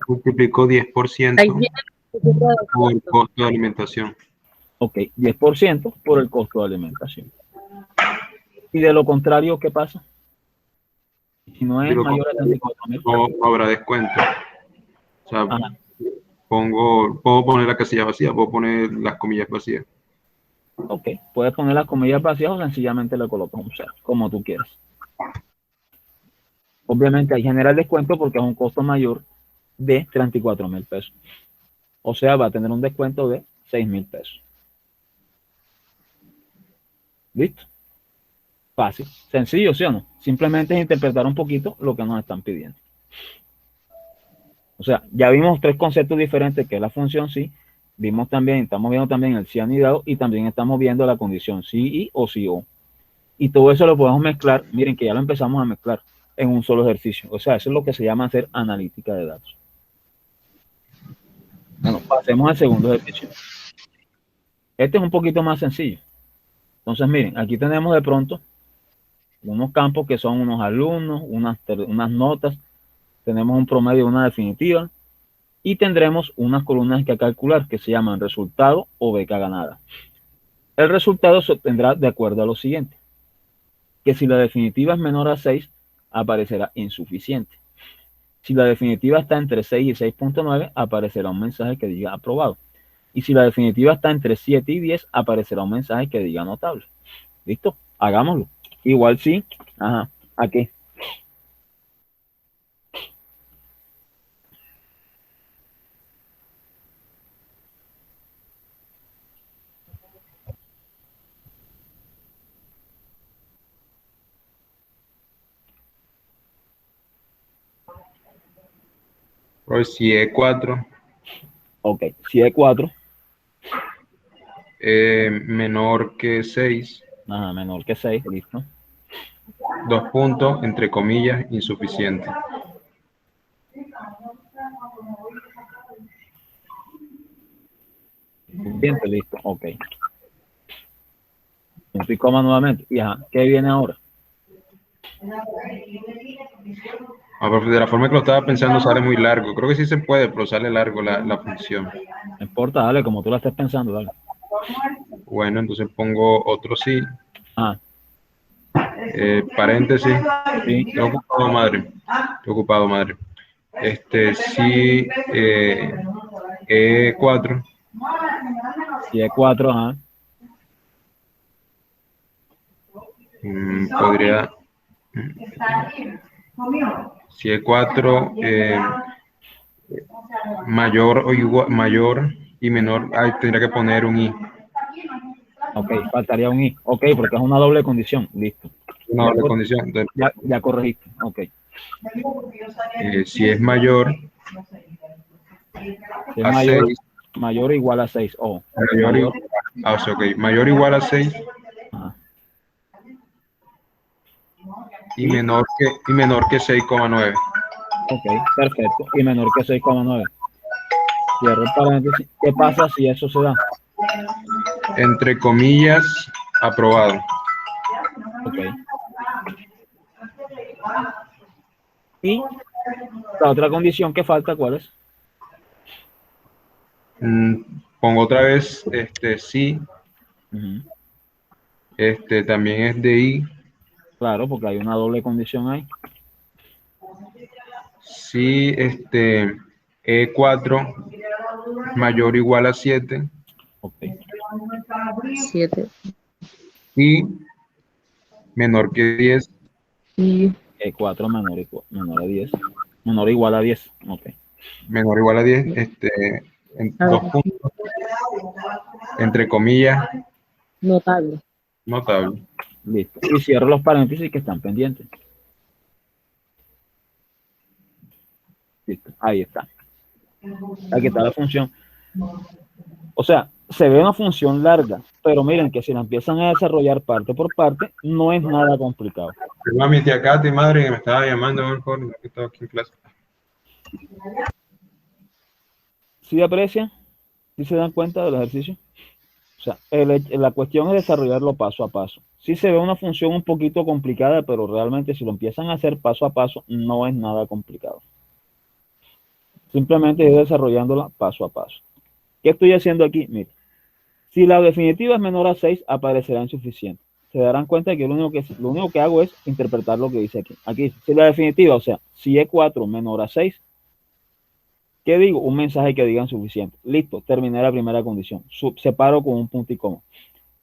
Multiplicó 10% Ahí viene el tipo de por descuento. costo de alimentación. Ok, 10% por el costo de alimentación. Y de lo contrario, ¿qué pasa? Si no De es lo mayor a contrario, 34.000. no habrá descuento. O sea, Ajá. puedo poner la casilla vacía, puedo poner las comillas vacías. Ok, puedes poner las comillas vacías o sencillamente le colocas un cero, como tú quieras. Obviamente hay genera el descuento porque es un costo mayor de 34.000 pesos. O sea, va a tener un descuento de 6.000 pesos. ¿Listo? Fácil. Sencillo, ¿sí o no? Simplemente es interpretar un poquito lo que nos están pidiendo. O sea, ya vimos tres conceptos diferentes, que es la función sí, estamos viendo también el sí anidado y también estamos viendo la condición sí y o sí o. Y todo eso lo podemos mezclar, miren que ya lo empezamos a mezclar en un solo ejercicio. O sea, eso es lo que se llama hacer analítica de datos. Bueno, pasemos al segundo ejercicio. Este es un poquito más sencillo. Entonces, miren, aquí tenemos de pronto unos campos que son unos alumnos, unas notas, tenemos un promedio, una definitiva, y tendremos unas columnas que calcular que se llaman resultado o beca ganada. El resultado se obtendrá de acuerdo a lo siguiente, que si la definitiva es menor a 6, aparecerá insuficiente. Si la definitiva está entre 6 y 6.9, aparecerá un mensaje que diga aprobado. Y si la definitiva está entre 7 y 10, aparecerá un mensaje que diga notable. ¿Listo? Hagámoslo. Igual sí. Ajá. ¿A qué? Pues si es 4, Ok. Si es 4, menor que 6, ajá, menor que 6, listo. 2 puntos, entre comillas, insuficiente. Suficiente, listo. Ok. Punto y coma nuevamente. Y ajá, ¿qué viene ahora? De la forma que lo estaba pensando sale muy largo. Creo que sí se puede, pero sale largo la función. No importa, dale, como tú la estés pensando, dale. Bueno, entonces pongo otro sí. Ah, Paréntesis. sí, Estoy ocupado, madre. Estoy ocupado, madre. Sí, E4. si es 4, ajá. Podría. Si E4 mayor o igual, mayor y menor, ahí tendría que poner un I. Ok, faltaría un I. Ok, porque es una doble condición. Listo. Una Ya, doble condición. Entonces, ya corregiste. Ok. si es mayor Si es a mayor, 6, mayor o igual a 6. O mayor, mayor. o sea, okay, mayor o igual a 6 Ajá. y menor que 6,9. Ok, perfecto. Y menor que 6,9. Cierro el paréntesis. ¿Qué pasa si eso se da? Entre comillas, aprobado. Ok. Y la otra condición que falta, ¿cuál es? Pongo otra vez sí, Ujú. también es de I. Claro, porque hay una doble condición ahí. Sí, E4 mayor o igual a 7 Ok. 7. y menor que 10. Y 4 menor a 10. Menor o igual a 10. Ok. Menor o igual a 10, en a ver, 2 puntos, entre comillas, notable. notable. Listo. Y cierro los paréntesis que están pendientes. Listo, ahí está. Aquí está la función. O sea, se ve una función larga, pero miren que si la empiezan a desarrollar parte por parte, no es nada complicado. Tengo a mi tía Katy, madre, que me estaba llamando, mejor, que estaba aquí en clase. ¿Sí aprecian? ¿Sí se dan cuenta del ejercicio? O sea, la cuestión es desarrollarlo paso a paso. Sí se ve una función un poquito complicada, pero realmente si lo empiezan a hacer paso a paso, no es nada complicado. Simplemente es desarrollándola paso a paso. ¿Qué estoy haciendo aquí? Mira, si la definitiva es menor a 6, aparecerá insuficiente. Se darán cuenta que lo único que hago es interpretar lo que dice aquí. Aquí dice, si la definitiva, o sea, si E4 menor a 6, ¿qué digo? Un mensaje que diga insuficiente. Listo, terminé la primera condición. Separo con un punto y coma.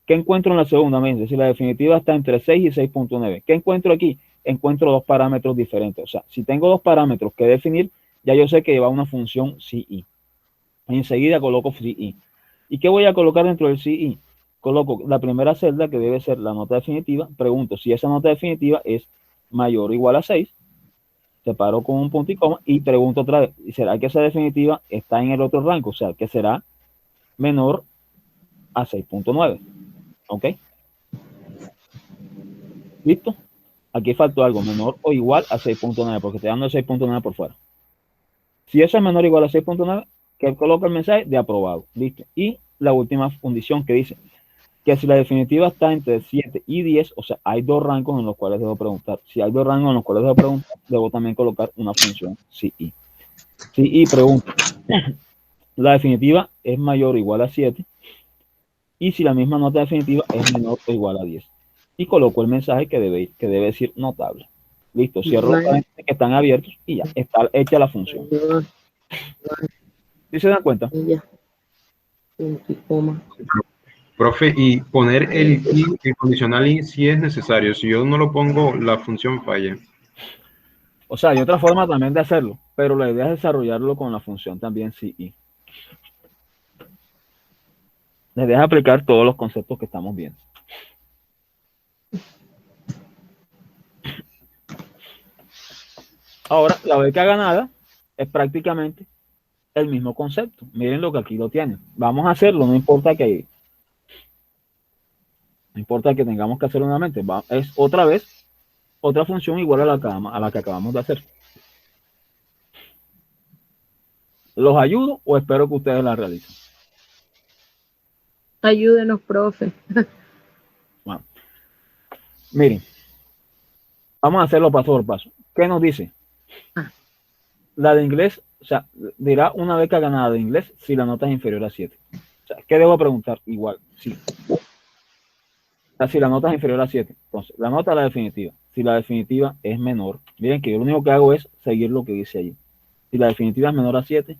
¿Qué encuentro en la segunda? Si la definitiva está entre 6 y 6.9. ¿Qué encuentro aquí? Encuentro dos parámetros diferentes. O sea, si tengo dos parámetros que definir, ya yo sé que va una función CI. Enseguida coloco CI. ¿Y qué voy a colocar dentro del CI? Coloco la primera celda, que debe ser la nota definitiva. Pregunto si esa nota definitiva es mayor o igual a 6. Separo con un punto y coma y pregunto otra vez, ¿será que esa definitiva está en el otro rango? O sea, que será menor a 6.9. ¿Ok? ¿Listo? Aquí faltó algo, menor o igual a 6.9, porque estoy dando 6.9 por fuera. Si eso es menor o igual a 6.9, que coloca el mensaje de aprobado. Listo. Y la última condición que dice que si la definitiva está entre 7 y 10, o sea, hay dos rangos en los cuales debo preguntar. Si hay dos rangos en los cuales debo preguntar, debo también colocar una función CI. CI pregunta, la definitiva es mayor o igual a 7, y si la misma nota definitiva es menor o igual a 10. Y coloco el mensaje que debe decir notable. Listo, cierro los paréntesis que están abiertos y ya, está hecha la función. ¿Sí se dan cuenta? Profe, y poner el condicional y si es necesario. Si yo no lo pongo, la función falla. O sea, hay otra forma también de hacerlo, pero la idea es desarrollarlo con la función también CI. Les deja aplicar todos los conceptos que estamos viendo. Ahora, la beca ganada es prácticamente el mismo concepto. Miren lo que aquí lo tienen. Vamos a hacerlo, no importa que tengamos que hacerlo nuevamente. Es otra vez otra función igual a la que acabamos de hacer. ¿Los ayudo o espero que ustedes la realicen? Ayúdenos, profe. Bueno, miren, vamos a hacerlo paso por paso. ¿Qué nos dice? La de inglés, o sea, dirá una beca ganada de inglés si la nota es inferior a 7. O sea, ¿qué debo preguntar? Igual, sí. O sea, si la nota es inferior a 7. Entonces, la nota es la definitiva. Si la definitiva es menor, miren que yo lo único que hago es seguir lo que dice allí. Si la definitiva es menor a 7,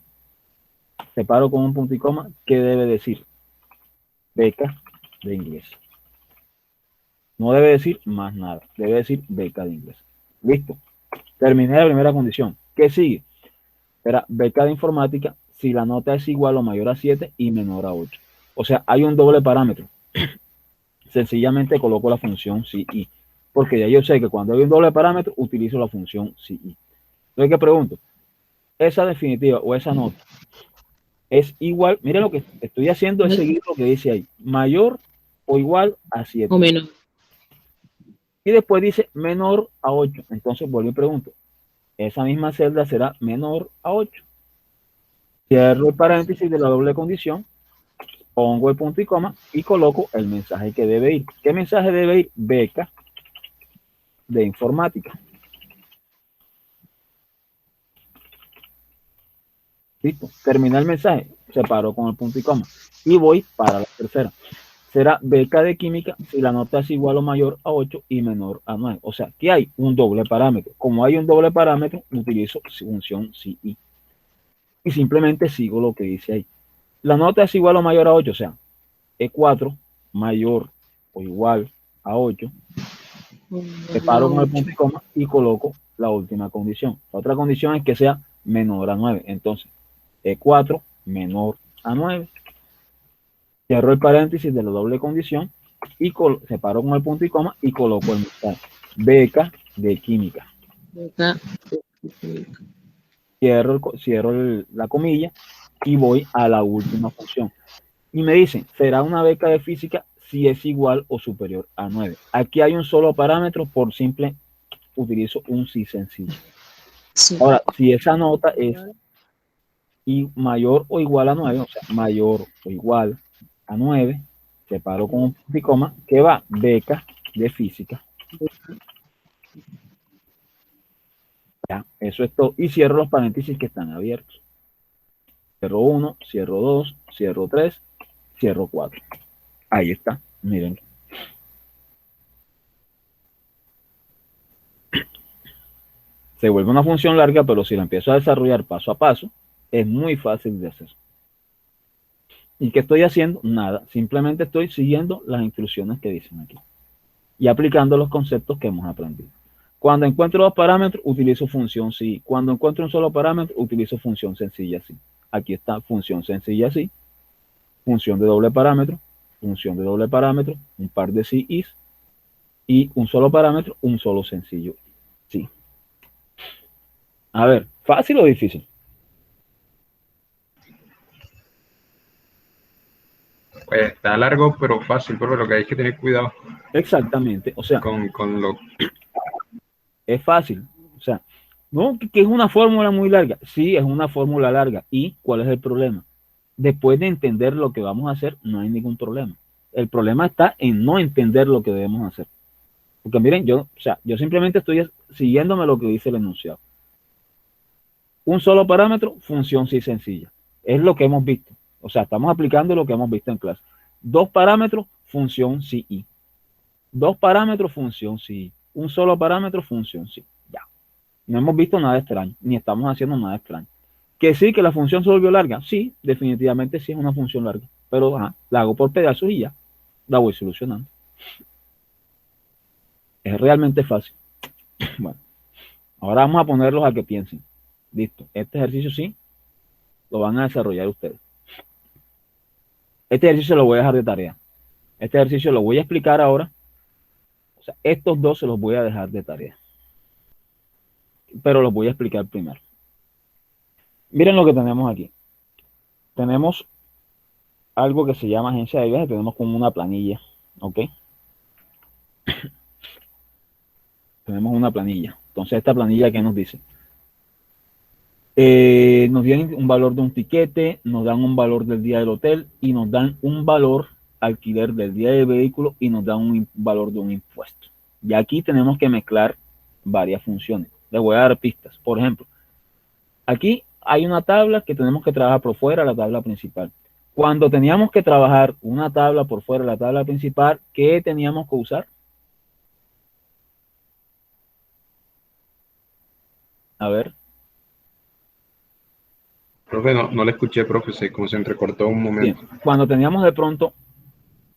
separo con un punto y coma. ¿Qué debe decir? Beca de inglés. No debe decir más nada. Debe decir beca de inglés. Listo. Terminé la primera condición. ¿Qué sigue? Era beca de informática si la nota es igual o mayor a 7 y menor a 8. O sea, hay un doble parámetro. Sencillamente coloco la función CI. Porque ya yo sé que cuando hay un doble parámetro, utilizo la función CI. Entonces, ¿qué pregunto? ¿Esa definitiva o esa nota es igual? Miren, lo que estoy haciendo es seguir lo que dice ahí. Mayor o igual a 7. O menor. Y después dice menor a 8. Entonces vuelvo y pregunto, esa misma celda será menor a 8. Cierro el paréntesis de la doble condición, pongo el punto y coma y coloco el mensaje que debe ir. ¿Qué mensaje debe ir? Beca de informática. Listo. Terminé el mensaje, separo con el punto y coma y voy para la tercera. Será beca de química si la nota es igual o mayor a 8 y menor a 9. O sea, que hay un doble parámetro. Como hay un doble parámetro, utilizo función CI. Y simplemente sigo lo que dice ahí. La nota es igual o mayor a 8, o sea, E4 mayor o igual a 8. Separo con el punto y coma y coloco la última condición. La otra condición es que sea menor a 9. Entonces, E4 menor a 9. Cierro el paréntesis de la doble condición y separo con el punto y coma y coloco el mensaje. Beca de química. Beca de química. cierro la comilla y voy a la última función. Y me dicen, será una beca de física si es igual o superior a 9. Aquí hay un solo parámetro, por simple utilizo un sí sencillo. Sí. Ahora, si esa nota es mayor o igual a 9, o sea, mayor o igual a 9, separo con un punto y coma, que va beca de física. Ya, eso es todo. Y cierro los paréntesis que están abiertos. Cierro 1, cierro 2, cierro 3, cierro 4. Ahí está, miren. Se vuelve una función larga, pero si la empiezo a desarrollar paso a paso, es muy fácil de hacer. ¿Y qué estoy haciendo? Nada, simplemente estoy siguiendo las instrucciones que dicen aquí y aplicando los conceptos que hemos aprendido. Cuando encuentro dos parámetros, utilizo función sí. Cuando encuentro un solo parámetro, utilizo función sencilla sí. Aquí está función sencilla sí, función de doble parámetro, un par de sí is, y un solo parámetro, un solo sencillo sí. A ver, ¿fácil o difícil? Pues está largo, pero fácil, pero lo que hay que tener cuidado Exactamente, o sea, con lo... es fácil. O sea, no, que es una fórmula muy larga. Sí, es una fórmula larga. ¿Y cuál es el problema? Después de entender lo que vamos a hacer, no hay ningún problema. El problema está en no entender lo que debemos hacer. Porque miren, yo simplemente estoy siguiéndome lo que dice el enunciado. Un solo parámetro, función sí sencilla. Es lo que hemos visto. O sea, estamos aplicando lo que hemos visto en clase. Dos parámetros, función sí y. Dos parámetros, función sí. Un solo parámetro, función sí. Ya. No hemos visto nada extraño, ni estamos haciendo nada extraño. Que sí, que la función se volvió larga. Sí, definitivamente sí es una función larga. Pero la hago por pedazos y ya. La voy solucionando. Es realmente fácil. Bueno, ahora vamos a ponerlos a que piensen. Listo. Este ejercicio sí lo van a desarrollar ustedes. Este ejercicio lo voy a dejar de tarea. Este ejercicio lo voy a explicar ahora. O sea, estos dos se los voy a dejar de tarea. Pero los voy a explicar primero. Miren lo que tenemos aquí. Tenemos algo que se llama agencia de viajes. Tenemos como una planilla. ¿Ok? Tenemos una planilla. Entonces, esta planilla, ¿qué nos dice? Nos dieron un valor de un tiquete, nos dan un valor del día del hotel y nos dan un valor alquiler del día del vehículo y nos dan un valor de un impuesto. Y aquí tenemos que mezclar varias funciones. Les voy a dar pistas. Por ejemplo, aquí hay una tabla que tenemos que trabajar por fuera, la tabla principal. Cuando teníamos que trabajar una tabla por fuera, la tabla principal, ¿qué teníamos que usar? A ver. Profe, no le escuché, profe, como se entrecortó un momento. Bien. Cuando teníamos de pronto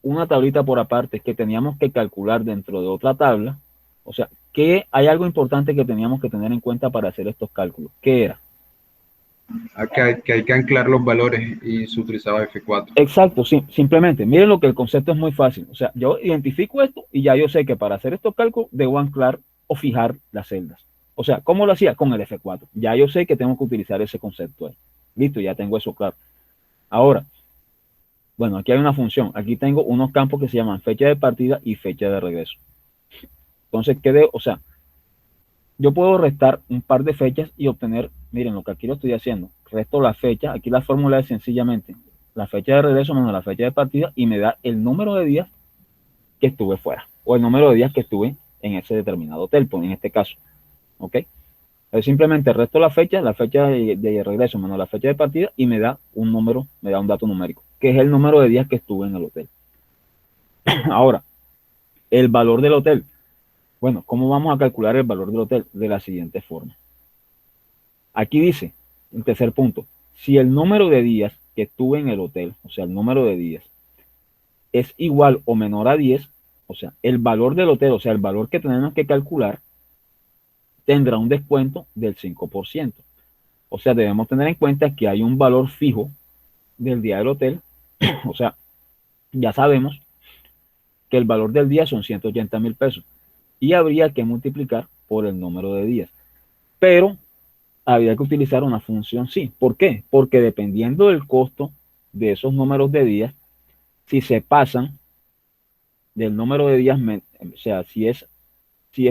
una tablita por aparte que teníamos que calcular dentro de otra tabla, o sea, que hay algo importante que teníamos que tener en cuenta para hacer estos cálculos. ¿Qué era? Que hay que anclar los valores y se utilizaba F4. Exacto, sí, simplemente, miren lo que el concepto es muy fácil. O sea, yo identifico esto y ya yo sé que para hacer estos cálculos debo anclar o fijar las celdas. O sea, ¿cómo lo hacía? Con el F4. Ya yo sé que tengo que utilizar ese concepto ahí. Listo, ya tengo eso claro. Ahora, bueno, aquí hay una función. Aquí tengo unos campos que se llaman fecha de partida y fecha de regreso. Entonces, ¿qué debo? O sea, yo puedo restar un par de fechas y obtener, miren lo que aquí lo estoy haciendo. Resto la fecha, aquí la fórmula es sencillamente la fecha de regreso menos la fecha de partida y me da el número de días que estuve fuera o el número de días que estuve en ese determinado hotel, pues en este caso. ¿Ok? Entonces simplemente resto la fecha de regreso menos la fecha de partida y me da un número, me da un dato numérico, que es el número de días que estuve en el hotel. Ahora, el valor del hotel. Bueno, ¿cómo vamos a calcular el valor del hotel? De la siguiente forma. Aquí dice, el tercer punto, si el número de días que estuve en el hotel, o sea, el número de días, es igual o menor a 10, o sea, el valor del hotel, o sea, el valor que tenemos que calcular, tendrá un descuento del 5%. O sea, debemos tener en cuenta que hay un valor fijo del día del hotel, o sea, ya sabemos que el valor del día son 180,000 pesos y habría que multiplicar por el número de días. Pero había que utilizar una función sí. ¿Por qué? Porque dependiendo del costo de esos números de días, si se pasan del número de días, o sea, si es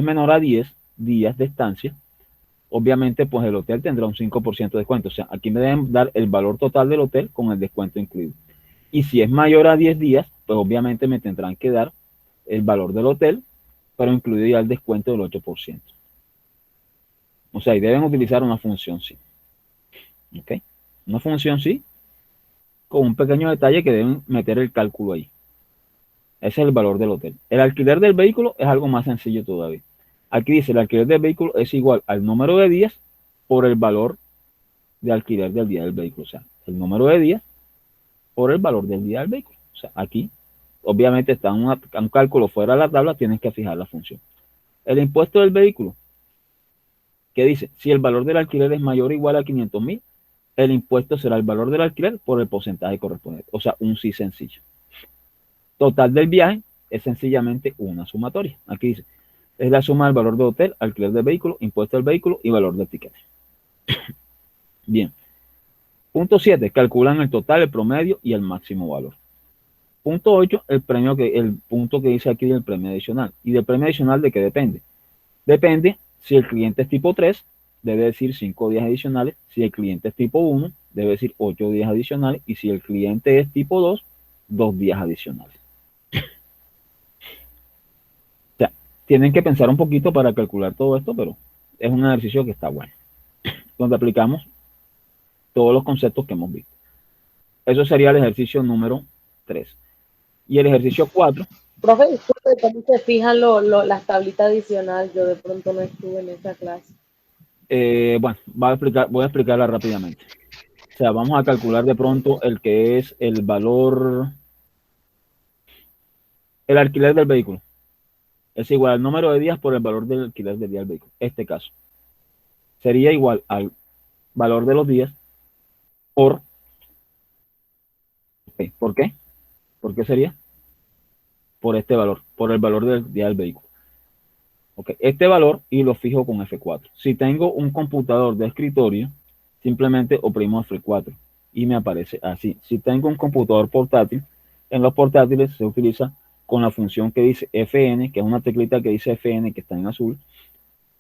menor a 10 días de estancia, obviamente pues el hotel tendrá un 5% de descuento. O sea, aquí me deben dar el valor total del hotel con el descuento incluido. Y si es mayor a 10 días, pues obviamente me tendrán que dar el valor del hotel, pero incluido ya el descuento del 8%. O sea, y deben utilizar una función sí. ¿Ok? Una función sí, con un pequeño detalle que deben meter el cálculo ahí. Ese es el valor del hotel. El alquiler del vehículo es algo más sencillo todavía. Aquí dice, el alquiler del vehículo es igual al número de días por el valor de alquiler del día del vehículo. O sea, el número de días por el valor del día del vehículo. O sea, aquí, obviamente, está un cálculo fuera de la tabla, tienes que fijar la función. El impuesto del vehículo, que dice, si el valor del alquiler es mayor o igual a 500.000, el impuesto será el valor del alquiler por el porcentaje correspondiente. O sea, un sí sencillo. Total del viaje es sencillamente una sumatoria. Aquí dice, es la suma del valor del hotel, alquiler del vehículo, impuesto del vehículo y valor del ticket. Bien. Punto 7, calculan el total, el promedio y el máximo valor. Punto 8, el punto que dice aquí del premio adicional. ¿Y del premio adicional de qué depende? Depende si el cliente es tipo 3, debe decir 5 días adicionales. Si el cliente es tipo 1, debe decir 8 días adicionales. Y si el cliente es tipo 2, 2 días adicionales. O sea, tienen que pensar un poquito para calcular todo esto, pero es un ejercicio que está bueno, donde aplicamos todos los conceptos que hemos visto. Eso sería el ejercicio número 3. Y el ejercicio 4. Profe, disculpe, ¿cómo se fijan las tablitas adicionales? Yo de pronto no estuve en esa clase. Bueno, voy a explicarla rápidamente. O sea, vamos a calcular de pronto el que es el valor, el alquiler del vehículo. Es igual al número de días por el valor del alquiler del día del vehículo. Este caso sería igual al valor de los días por... ¿Por qué? ¿Por qué sería? Por este valor, por el valor del día del vehículo. Okay. Este valor y lo fijo con F4. Si tengo un computador de escritorio, simplemente oprimo F4 y me aparece así. Si tengo un computador portátil, en los portátiles se utiliza con la función que dice Fn, que es una teclita que dice Fn, que está en azul,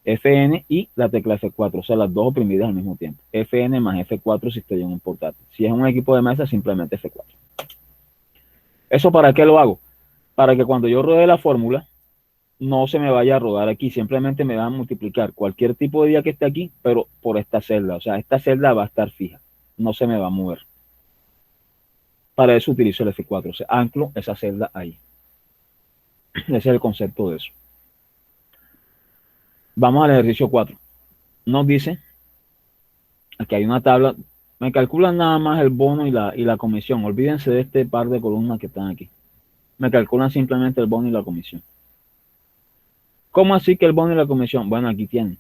Fn y la tecla F4, o sea, las dos oprimidas al mismo tiempo. Fn más F4 si estoy en un portátil. Si es un equipo de mesa, simplemente F4. ¿Eso para qué lo hago? Para que cuando yo rodee la fórmula, no se me vaya a rodar aquí, simplemente me va a multiplicar cualquier tipo de día que esté aquí, pero por esta celda, o sea, esta celda va a estar fija, no se me va a mover. Para eso utilizo el F4, o sea, anclo esa celda ahí. Ese es el concepto de eso. Vamos al ejercicio 4. Nos dice, aquí hay una tabla, me calculan nada más el bono y la comisión, olvídense de este par de columnas que están aquí. Me calculan simplemente el bono y la comisión. ¿Cómo así que el bono y la comisión? Bueno, aquí tienen.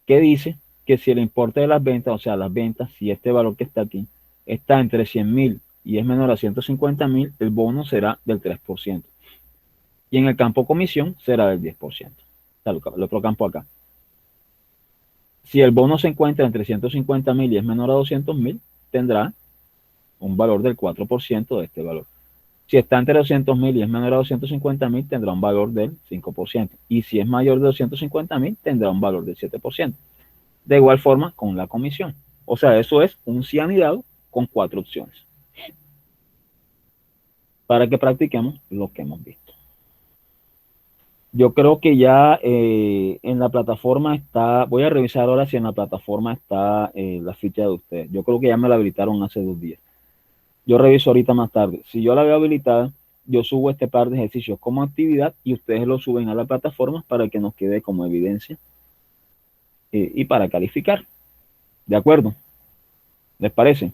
¿Qué dice? Que si el importe de las ventas, o sea, las ventas, si este valor que está aquí está entre 100.000 y es menor a 150.000, el bono será del 3%. Y en el campo comisión será del 10%. O sea, el otro campo acá. Si el bono se encuentra entre 150.000 y es menor a 200.000, tendrá un valor del 4% de este valor. Si está entre 200.000 y es menor a 250.000, tendrá un valor del 5%. Y si es mayor de 250.000, tendrá un valor del 7%. De igual forma con la comisión. O sea, eso es un sí anidado con 4 opciones. Para que practiquemos lo que hemos visto. Yo creo que ya en la plataforma está, voy a revisar ahora si en la plataforma está la ficha de ustedes. Yo creo que ya me la habilitaron hace 2 días. Yo reviso ahorita más tarde. Si yo la veo habilitada, yo subo este par de ejercicios como actividad y ustedes lo suben a la plataforma para que nos quede como evidencia y para calificar. ¿De acuerdo? ¿Les parece?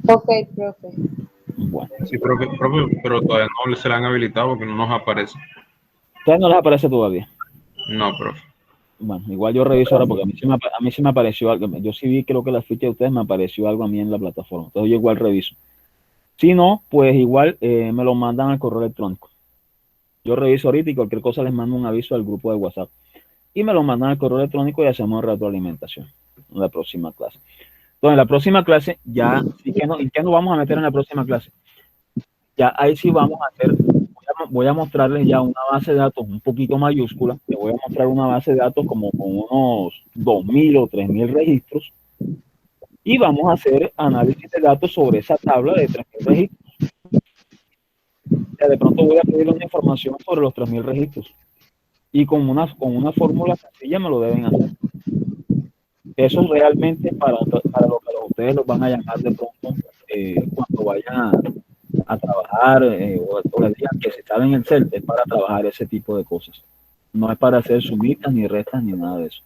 Ok, profe. Bueno. Sí, profe, pero todavía no se la han habilitado porque no nos aparece. ¿Ustedes no les aparece todavía? No, profe. Bueno, igual yo reviso ahora porque a mí sí me apareció algo. Yo sí vi, creo que la ficha de ustedes me apareció algo a mí en la plataforma. Entonces yo igual reviso. Si no, pues igual me lo mandan al correo electrónico. Yo reviso ahorita y cualquier cosa les mando un aviso al grupo de WhatsApp. y me lo mandan al correo electrónico y hacemos retroalimentación en la próxima clase. Entonces, en la próxima clase, ya, ¿en qué nos vamos a meter en la próxima clase? Ya ahí sí vamos a hacer, voy a mostrarles ya una base de datos un poquito mayúscula, les voy a mostrar una base de datos como con unos 2.000 o 3.000 registros, y vamos a hacer análisis de datos sobre esa tabla de 3.000 registros. Ya de pronto voy a pedirle una información sobre los 3.000 registros, y con una fórmula sencilla me lo deben hacer. Eso realmente para lo que ustedes los van a llamar de pronto cuando vayan a trabajar o les digan que se saben en Excel, es para trabajar ese tipo de cosas. No es para hacer sumitas ni restas ni nada de eso.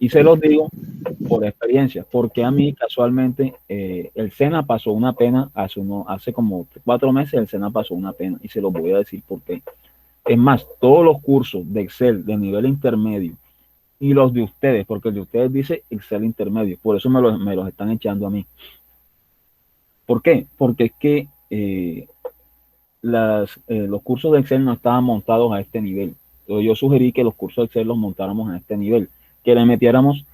Y se los digo por experiencia, porque a mí casualmente el SENA pasó una pena hace como 4 meses, el SENA pasó una pena, y se los voy a decir por qué. Es más, todos los cursos de Excel de nivel intermedio y los de ustedes, porque el de ustedes dice Excel intermedio, por eso me los están echando a mí. ¿Por qué? Porque es que los cursos de Excel no estaban montados a este nivel. Entonces yo sugerí que los cursos de Excel los montáramos a este nivel, que le metiéramos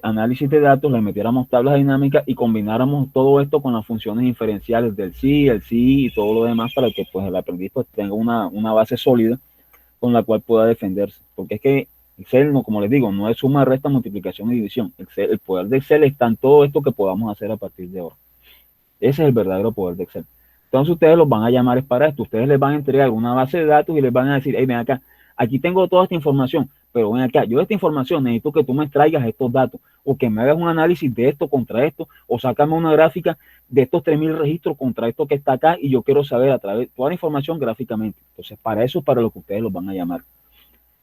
análisis de datos, le metiéramos tablas dinámicas y combináramos todo esto con las funciones inferenciales del sí, el sí y todo lo demás, para que pues el aprendiz pues tenga una base sólida con la cual pueda defenderse. Porque es que Excel, no, como les digo, no es suma, resta, multiplicación y división. El poder de Excel está en todo esto que podamos hacer a partir de ahora. Ese es el verdadero poder de Excel. Entonces ustedes los van a llamar para esto. Ustedes les van a entregar una base de datos y les van a decir, hey, ven acá, aquí tengo toda esta información, pero ven acá, yo de esta información necesito que tú me traigas estos datos, o que me hagas un análisis de esto contra esto, o sácame una gráfica de estos 3.000 registros contra esto que está acá, y yo quiero saber a través de toda la información gráficamente. Entonces, para eso es para lo que ustedes los van a llamar.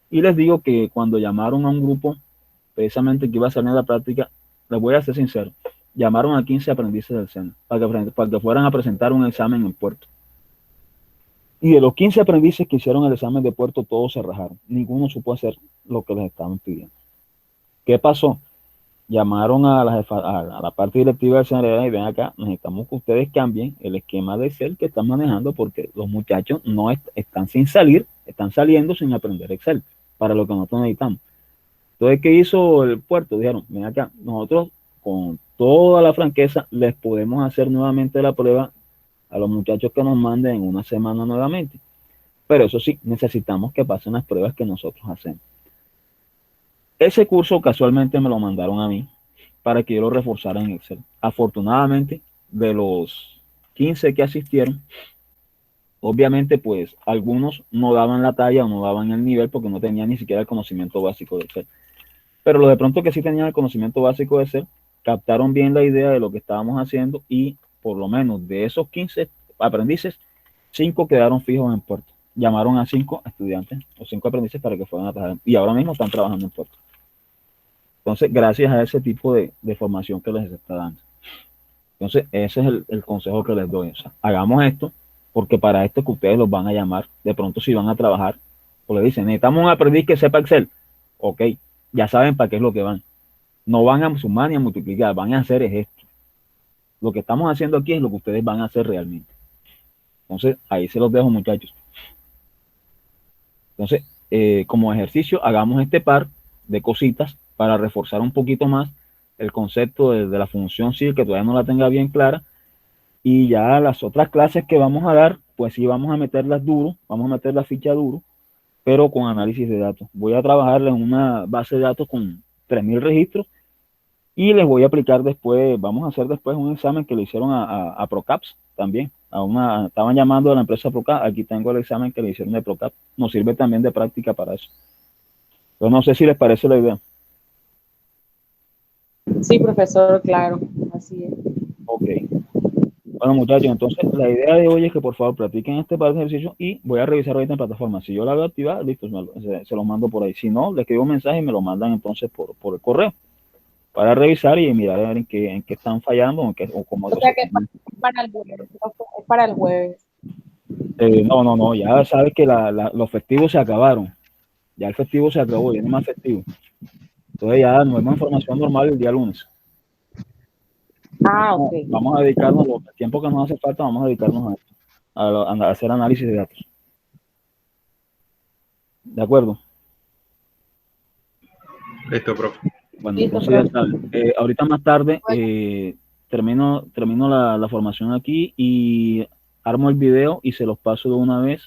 Y les digo que cuando llamaron a un grupo, precisamente que iba a salir en la práctica, les voy a ser sincero, llamaron a 15 aprendices del SENA para que fueran a presentar un examen en Puerto. Y de los 15 aprendices que hicieron el examen de Puerto, todos se rajaron. Ninguno supo hacer lo que les estaban pidiendo. ¿Qué pasó? Llamaron a la parte directiva del SENA y ven acá, necesitamos que ustedes cambien el esquema de Excel que están manejando, porque los muchachos no están sin salir, están saliendo sin aprender Excel, para lo que nosotros necesitamos. Entonces, ¿qué hizo el Puerto? Dijeron, ven acá, nosotros con toda la franqueza les podemos hacer nuevamente la prueba a los muchachos que nos manden en una semana nuevamente. Pero eso sí, necesitamos que pasen las pruebas que nosotros hacemos. Ese curso casualmente me lo mandaron a mí para que yo lo reforzara en Excel. Afortunadamente, de los 15 que asistieron, obviamente pues algunos no daban la talla o no daban el nivel porque no tenían ni siquiera el conocimiento básico de Excel. Pero los de pronto que sí tenían el conocimiento básico de Excel, captaron bien la idea de lo que estábamos haciendo, y por lo menos de esos 15 aprendices, 5 quedaron fijos en Puerto. Llamaron a 5 estudiantes o 5 aprendices para que fueran a trabajar, y ahora mismo están trabajando en Puerto. Entonces, gracias a ese tipo de formación que les está dando. Entonces, ese es el consejo que les doy. O sea, hagamos esto, porque para esto que ustedes los van a llamar, de pronto si van a trabajar, o le dicen, necesitamos un aprendiz que sepa Excel. Ok, ya saben para qué es lo que van. No van a sumar ni a multiplicar, van a hacer esto. Lo que estamos haciendo aquí es lo que ustedes van a hacer realmente. Entonces, ahí se los dejo, muchachos. Entonces, como ejercicio, hagamos este par de cositas para reforzar un poquito más el concepto de la función SIL, que todavía no la tenga bien clara. Y ya las otras clases que vamos a dar, pues sí vamos a meterlas duro, vamos a meter la ficha duro, pero con análisis de datos. Voy a trabajar en una base de datos con 3.000 registros, y les voy a aplicar después, vamos a hacer después un examen que le hicieron a Procaps también. Estaban llamando a la empresa Procaps, aquí tengo el examen que le hicieron de Procaps. Nos sirve también de práctica para eso. Pero no sé si les parece la idea. Sí, profesor, claro, así es. Ok. Bueno, muchachos, entonces la idea de hoy es que por favor practiquen este par de ejercicios, y voy a revisar ahorita en plataforma. Si yo la veo activada, listo, se lo mando por ahí. Si no, les escribo un mensaje y me lo mandan entonces por el correo, para revisar y mirar a ver en qué están fallando o cómo. O sea que es para el jueves, es para el jueves. No, ya sabes que los festivos se acabaron. Ya el festivo se acabó, ya no hay más festivo. Entonces ya nos vemos en formación normal el día lunes. Ah, ok. Vamos a dedicarnos, el tiempo que nos hace falta, vamos a dedicarnos a hacer análisis de datos. ¿De acuerdo? Listo, profe. Bueno, Listo, entonces ya profe. saben. Ahorita más tarde termino la formación aquí y armo el video y se los paso de una vez